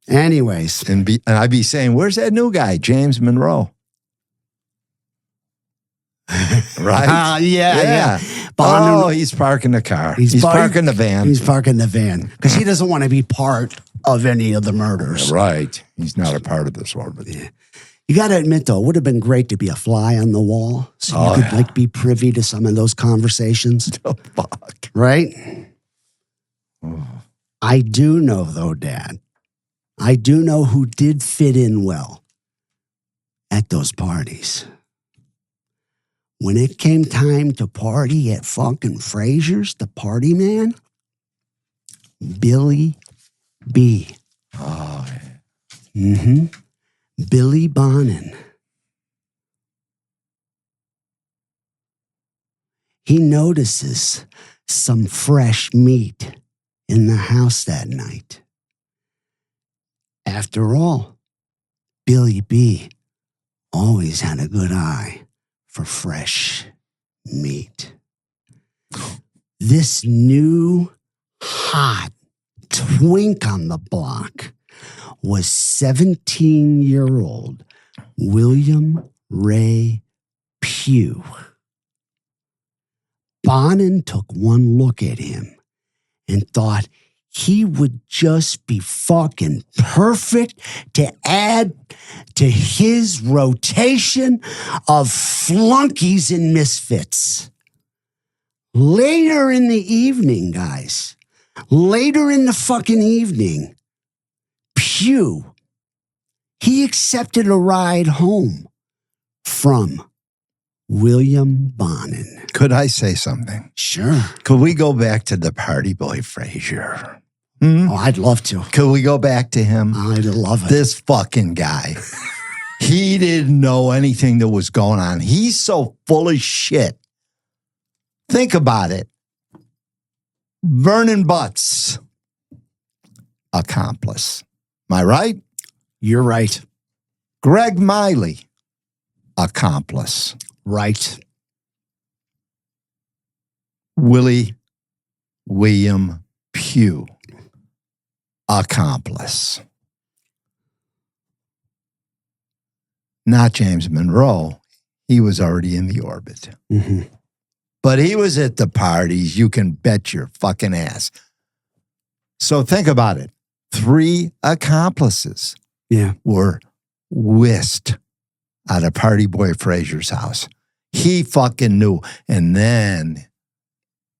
Anyways. And I'd be saying, where's that new guy, James Munro? Right? Yeah. Oh, he's parking the car. He's parking the van. He's parking the van because he doesn't want to be part of any of the murders. Right. He's not a part of this orbit. Yeah. You got to admit, though, it would have been great to be a fly on the wall so you could be privy to some of those conversations. Oh, fuck. Right? Oh. I do know, though, Dad. I do know who did fit in well at those parties. When it came time to party at fucking Frazier's, the party man, Billy B. Oh, yeah. Mm-hmm. Billy Bonin. He notices some fresh meat in the house that night. After all, Billy B. always had a good eye for fresh meat. This new hot twink on the block was 17-year-old William Ray Pugh. Bonin took one look at him and thought he would just be fucking perfect to add to his rotation of flunkies and misfits. Later in the evening, guys, later in the fucking evening, Pugh, he accepted a ride home from William Bonin. Could I say something? Sure. Could we go back to the party boy Frazier? Oh, I'd love to. Could we go back to him? I'd love it. This fucking guy. He didn't know anything that was going on. He's so full of shit. Think about it. Vernon Butts, accomplice. Am I right? You're right. Greg Miley, accomplice. Right. William Pugh, accomplice. Not James Munro. He was already in the orbit. Mm-hmm. But he was at the parties. You can bet your fucking ass. So think about it. 3 accomplices were whisked out of Party Boy Frazier's house. He fucking knew. And then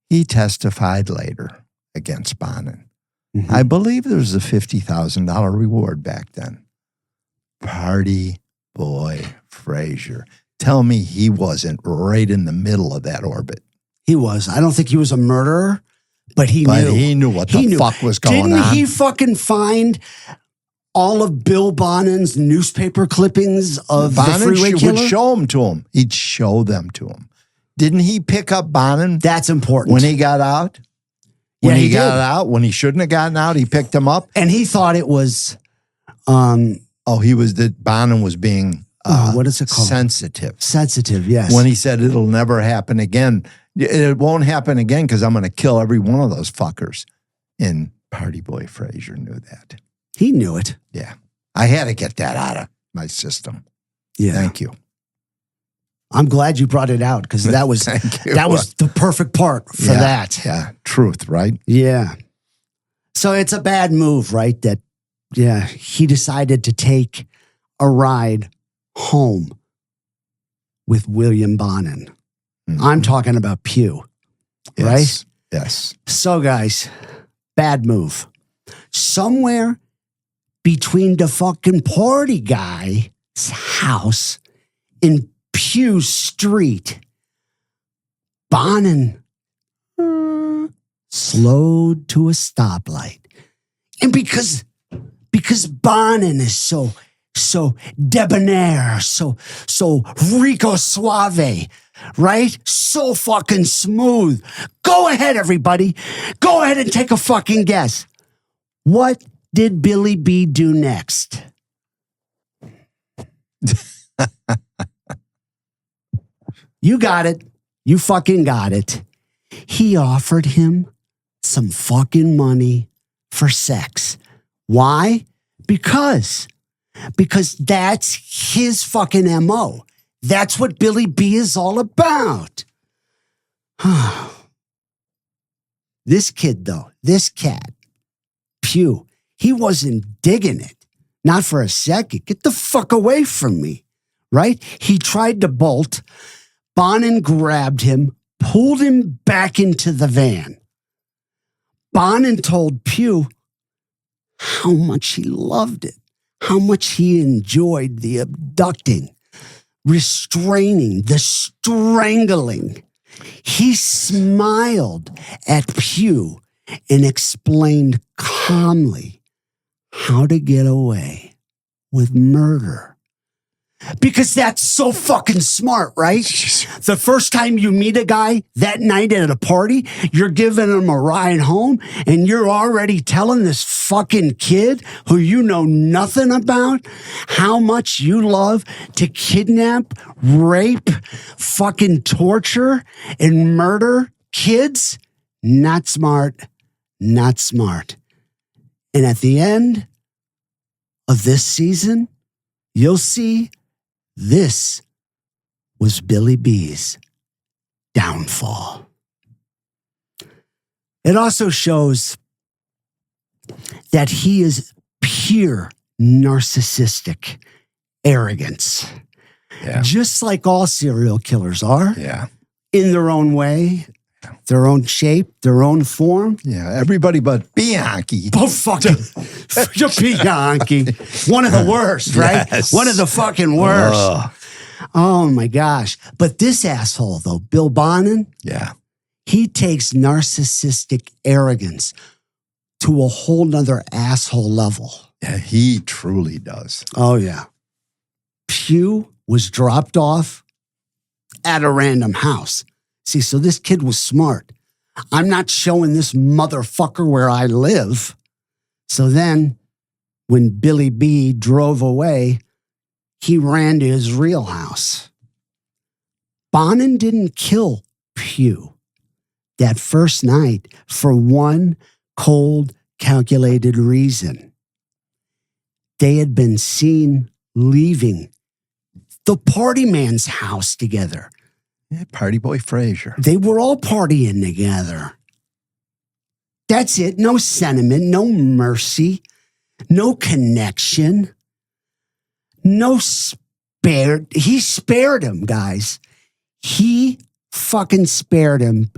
he testified later against Bonin. Mm-hmm. I believe there was a $50,000 reward back then. Party Boy Frazier. Tell me he wasn't right in the middle of that orbit. He was. I don't think he was a murderer, but he knew. But he knew what the fuck was going on. Didn't he fucking find all of Bill Bonin's newspaper clippings of the Freeway Killer? Would show them to him. He'd show them to him. Didn't he pick up Bonin? That's important. When he got out? When he got out? When he shouldn't have gotten out, he picked him up? And he thought it was... Bonin was being... what is it called? Sensitive. Sensitive, yes. When he said it'll never happen again, It won't happen again because I'm going to kill every one of those fuckers. And Party Boy Frazier knew that. He knew it. Yeah. I had to get that out of my system. Yeah. Thank you. I'm glad you brought it out because that was the perfect part for that. Yeah. Truth, right? Yeah. So it's a bad move, right? That, he decided to take a ride home with William Bonin. Mm-hmm. I'm talking about Pugh, right? Yes. So, guys, bad move. Somewhere between the fucking party guy's house and Pugh Street, Bonin slowed to a stoplight. And because Bonin is so debonair, so Rico Suave, right? So fucking smooth. Go ahead, everybody. Go ahead and take a fucking guess. What did Billy B do next? You got it. You fucking got it. He offered him some fucking money for sex. Why? Because that's his fucking MO. That's what Billy B is all about. This kid, though, this cat, Pugh, he wasn't digging it. Not for a second. Get the fuck away from me, right? He tried to bolt. Bonin grabbed him, pulled him back into the van. Bonin told Pugh how much he loved it, how much he enjoyed the abducting, restraining, the strangling. He smiled at Pugh and explained calmly how to get away with murder. Because that's so fucking smart, right? The first time you meet a guy that night at a party, you're giving him a ride home and you're already telling this fucking kid who you know nothing about how much you love to kidnap, rape, fucking torture, and murder kids. Not smart. Not smart. And at the end of this season, you'll see this was Billy B's downfall. It also shows that he is pure narcissistic arrogance. Yeah. Just like all serial killers are. Yeah. In their own way, their own shape, their own form. Yeah. Everybody but Bianchi. Oh, fucking Bianchi. One of the worst, right? Yes. One of the fucking worst. Oh, my gosh. But this asshole, though, Bill Bonin, he takes narcissistic arrogance to a whole nother asshole level. Yeah, he truly does. Oh, yeah. Pugh was dropped off at a random house. See, so this kid was smart. I'm not showing this motherfucker where I live. So then, when Billy B drove away, he ran to his real house. Bonin didn't kill Pugh that first night for one cold, calculated reason. They had been seen leaving the party man's house together. Yeah, Party Boy Frazier. They were all partying together. That's it. No sentiment, no mercy, no connection, no spared. He spared him, guys. He fucking spared him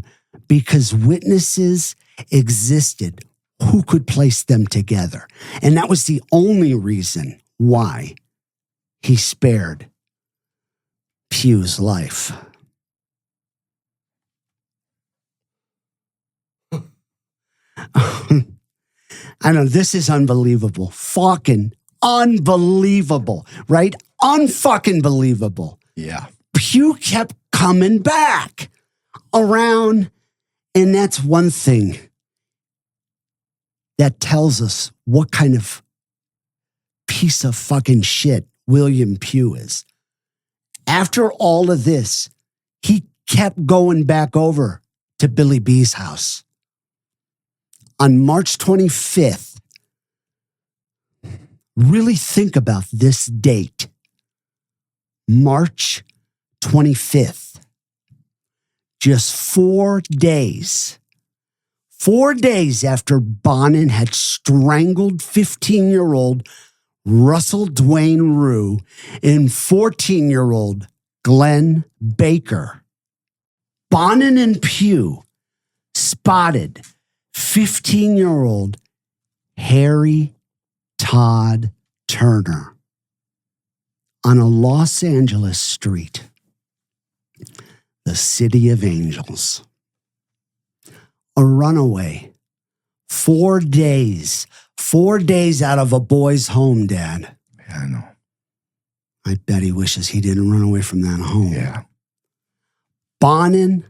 because witnesses existed who could place them together. And that was the only reason why he spared Pugh's life. I know, this is unbelievable. Fucking unbelievable, right? Unfucking believable. Yeah. Pugh kept coming back around, and that's one thing that tells us what kind of piece of fucking shit William Pugh is. After all of this, he kept going back over to Billy B's house. On March 25th, really think about this date. March 25th. Just 4 days. 4 days after Bonin had strangled 15-year-old Russell Dwayne Rue and 14-year-old Glenn Baker, Bonin and Pugh spotted 15-year-old Harry Todd Turner on a Los Angeles street, the City of Angels. A runaway. 4 days. 4 days out of a boy's home, Dad. Yeah, I know. I bet he wishes he didn't run away from that home. Yeah. Bonin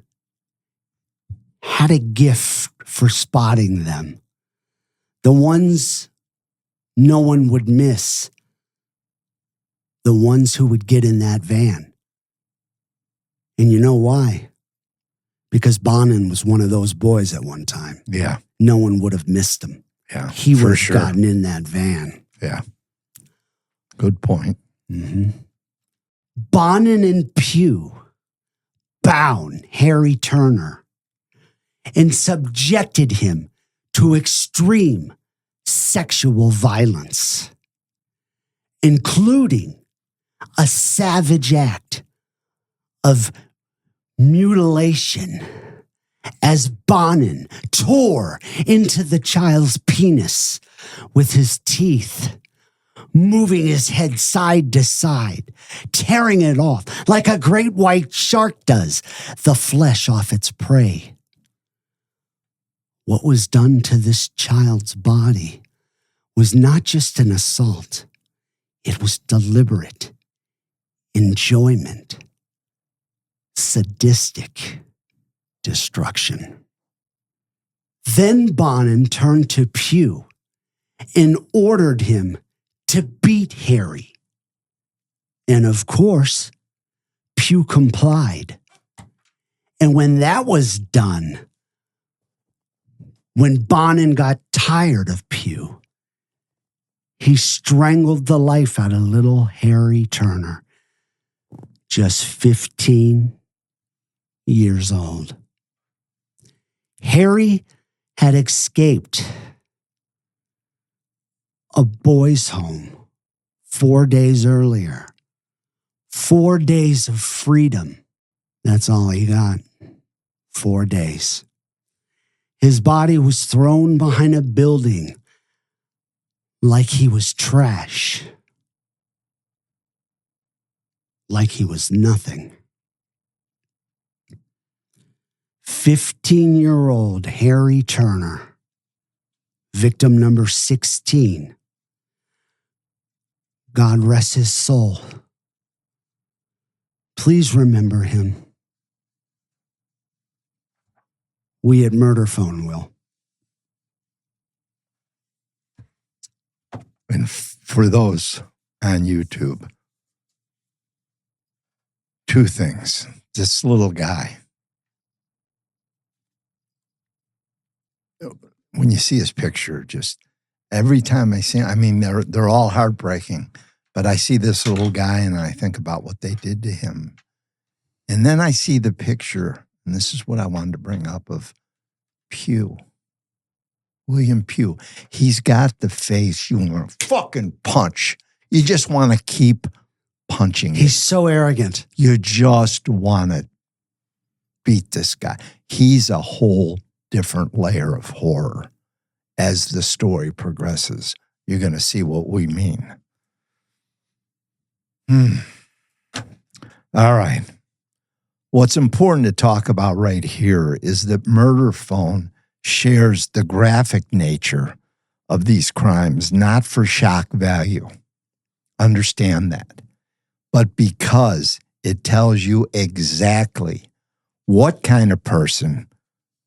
had a gift for spotting them. The ones no one would miss. The ones who would get in that van. And you know why? Because Bonin was one of those boys at one time. Yeah. No one would have missed him. Yeah. He would have sure. gotten in that van. Yeah. Good point. Mm-hmm. Bonin and Pugh bound Harry Turner and subjected him to extreme sexual violence, including a savage act of mutilation as Bonin tore into the child's penis with his teeth, moving his head side to side, tearing it off like a great white shark does, the flesh off its prey. What was done to this child's body was not just an assault. It was deliberate enjoyment. Sadistic destruction. Then Bonin turned to Pugh and ordered him to beat Harry. And of course, Pugh complied. And when that was done, when Bonin got tired of Pugh, he strangled the life out of little Harry Turner, just 15 years old. Harry had escaped a boys' home 4 days earlier. 4 days of freedom. That's all he got. 4 days. His body was thrown behind a building like he was trash. Like he was nothing. 15-year-old Harry Turner, victim number 16. God rest his soul. Please remember him. We at Murder Phone will. And for those on YouTube, 2 things. This little guy, when you see his picture, just every time I see him, I mean, they're all heartbreaking, but I see this little guy and I think about what they did to him. And then I see the picture, and this is what I wanted to bring up, of Pugh. William Pugh. He's got the face you want to fucking punch. You just want to keep punching him. He's so arrogant. You just want to beat this guy. He's a whole different layer of horror. As the story progresses, you're going to see what we mean. All right. What's important to talk about right here is that Murder Phone shares the graphic nature of these crimes, not for shock value. Understand that. But because it tells you exactly what kind of person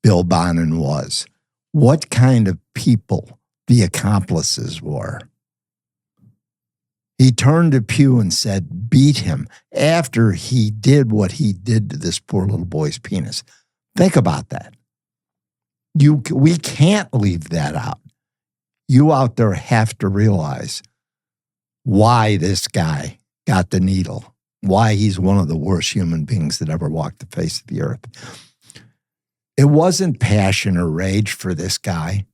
Bill Bonin was, what kind of people the accomplices were. He turned to Pugh and said, beat him after he did what he did to this poor little boy's penis. Think about that. We can't leave that out. You out there have to realize why this guy got the needle, why he's one of the worst human beings that ever walked the face of the earth. It wasn't passion or rage for this guy,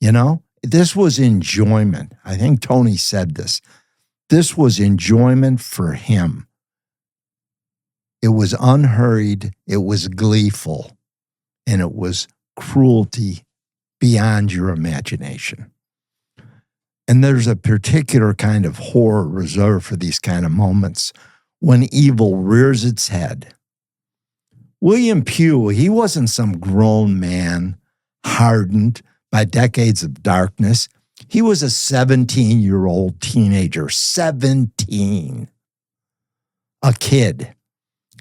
you know? This was enjoyment. I think Tony said this. This was enjoyment for him. It was unhurried, it was gleeful, and it was cruelty beyond your imagination. And there's a particular kind of horror reserved for these kind of moments when evil rears its head. William Pugh, he wasn't some grown man hardened by decades of darkness. He was a 17-year-old teenager, 17, a kid.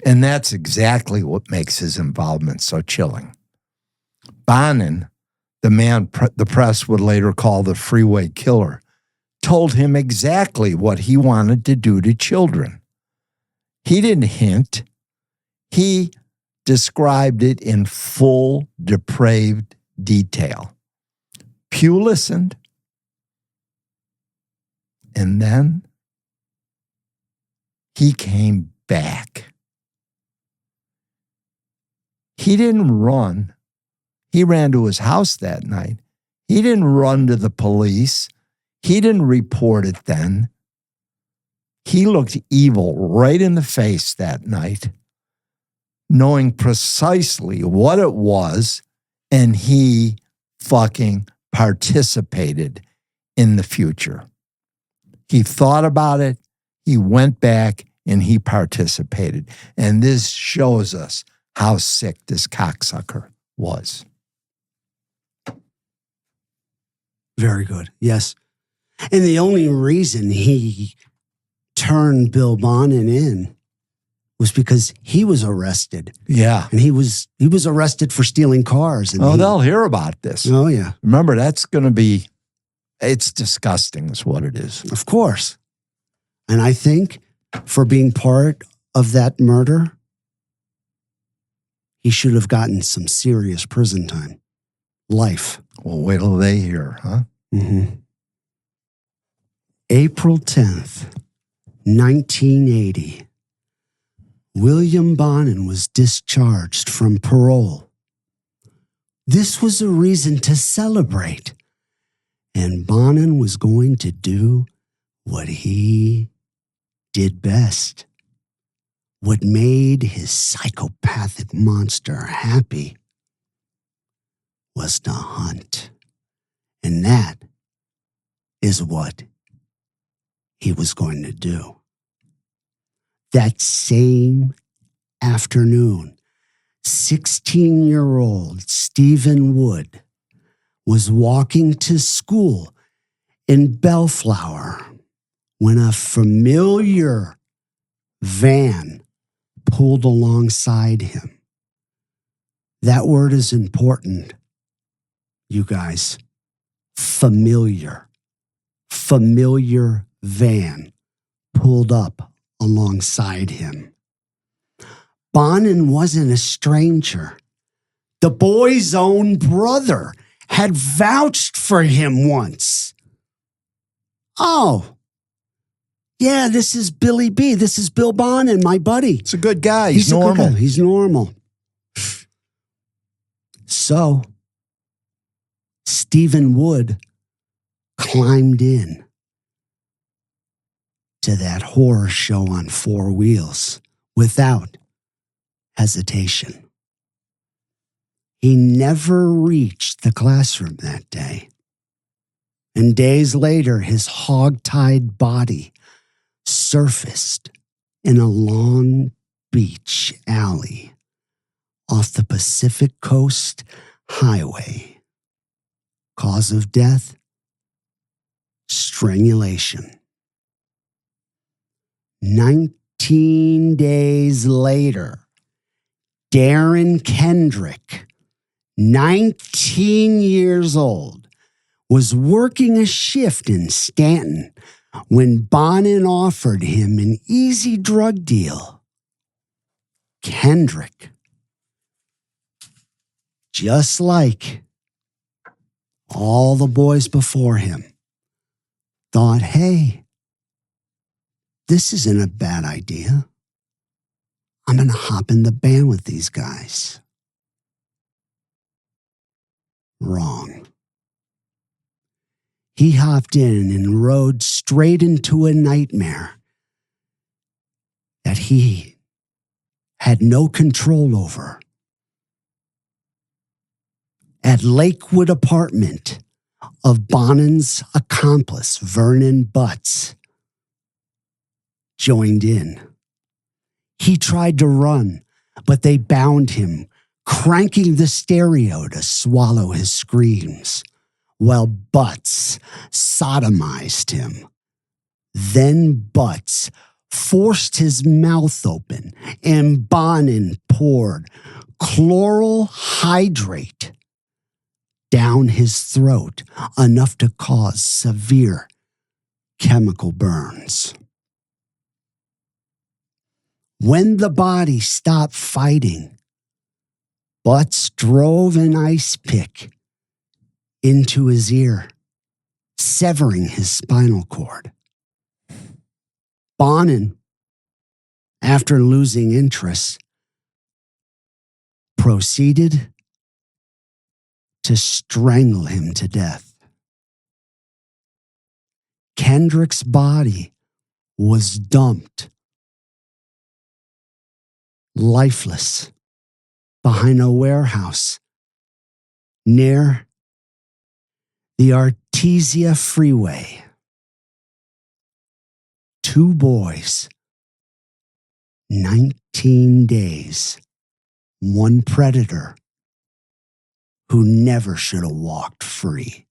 And that's exactly what makes his involvement so chilling. Bonin, the man the press would later call the Freeway Killer, told him exactly what he wanted to do to children. He didn't hint. He described it in full, depraved detail. Pugh listened. And then he came back. He didn't run. He ran to his house that night. He didn't run to the police. He didn't report it then. He looked evil right in the face that night, knowing precisely what it was, and he fucking participated in the future. He thought about it, he went back, and he participated. And this shows us how sick this cocksucker was. Very good. Yes. And the only reason he turned Bill Bonin in was because he was arrested. Yeah. And he was arrested for stealing cars. And they'll hear about this. Oh, yeah. Remember, that's going to be, it's disgusting is what it is. Of course. And I think for being part of that murder, he should have gotten some serious prison time. Life. Well, wait till they hear, huh? Mm-hmm. April 10th, 1980. William Bonin was discharged from parole. This was a reason to celebrate. And Bonin was going to do what he did best. What made his psychopathic monster happy was to hunt. And that is what he was going to do. That same afternoon, 16-year-old Stephen Wood was walking to school in Bellflower when a familiar van pulled alongside him. That word is important, you guys. Familiar. Familiar van pulled up alongside him. Bonin wasn't a stranger. The boy's own brother had vouched for him once. Oh, yeah, this is Billy B. This is Bill Bonin, my buddy. It's a good guy. He's normal. He's normal. So, Stephen Wood climbed in to that horror show on four wheels without hesitation. He never reached the classroom that day. And days later, his hog-tied body surfaced in a Long Beach alley off the Pacific Coast Highway. Cause of death? Strangulation. 19 days later, Darren Kendrick, 19 years old, was working a shift in Stanton when Bonin offered him an easy drug deal, Kendrick, just like all the boys before him, thought, hey, this isn't a bad idea. I'm going to hop in the band with these guys. Wrong. He hopped in and rode straight into a nightmare that he had no control over. At Lakewood apartment of Bonin's accomplice, Vernon Butts, joined in. He tried to run, but they bound him, cranking the stereo to swallow his screams, while Butts sodomized him. Then Butts forced his mouth open, and Bonin poured chloral hydrate down his throat, enough to cause severe chemical burns. When the body stopped fighting, Butts drove an ice pick into his ear, severing his spinal cord. Bonin, after losing interest, proceeded to strangle him to death. Kendrick's body was dumped, lifeless, behind a warehouse near the Artesia Freeway. 2 boys, 19 days, 1 predator who never should have walked free.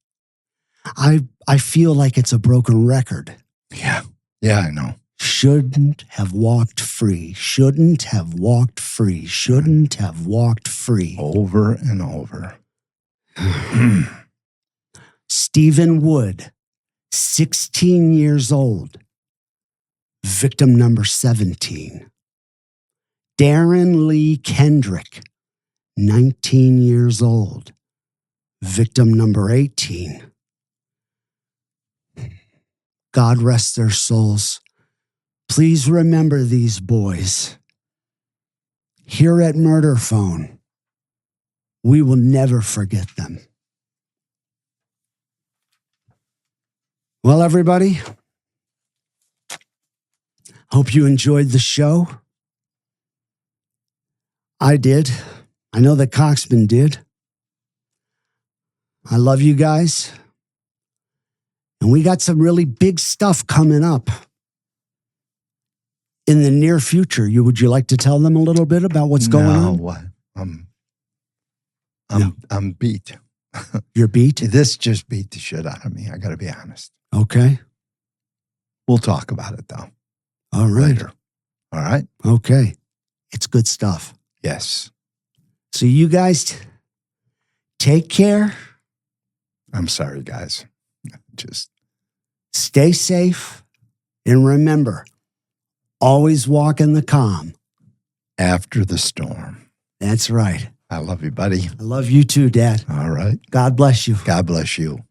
I feel like it's a broken record. Yeah, I know. Shouldn't have walked free. Shouldn't have walked free. Shouldn't have walked free. Over and over. Stephen Wood, 16 years old. Victim number 17. Darren Lee Kendrick, 19 years old. Victim number 18. God rest their souls. Please remember these boys. Here at Murder Phone, we will never forget them. Well, everybody, hope you enjoyed the show. I did. I know that Coxman did. I love you guys. And we got some really big stuff coming up in the near future. Would you like to tell them a little bit about what's going on? I'm beat. You're beat? This just beat the shit out of me. I got to be honest. Okay. We'll talk about it though. All right. Later. All right. Okay. It's good stuff. Yes. So you guys take care. I'm sorry, guys. Just stay safe. And remember, always walk in the calm. After the storm. That's right. I love you, buddy. I love you too, Dad. All right. God bless you. God bless you.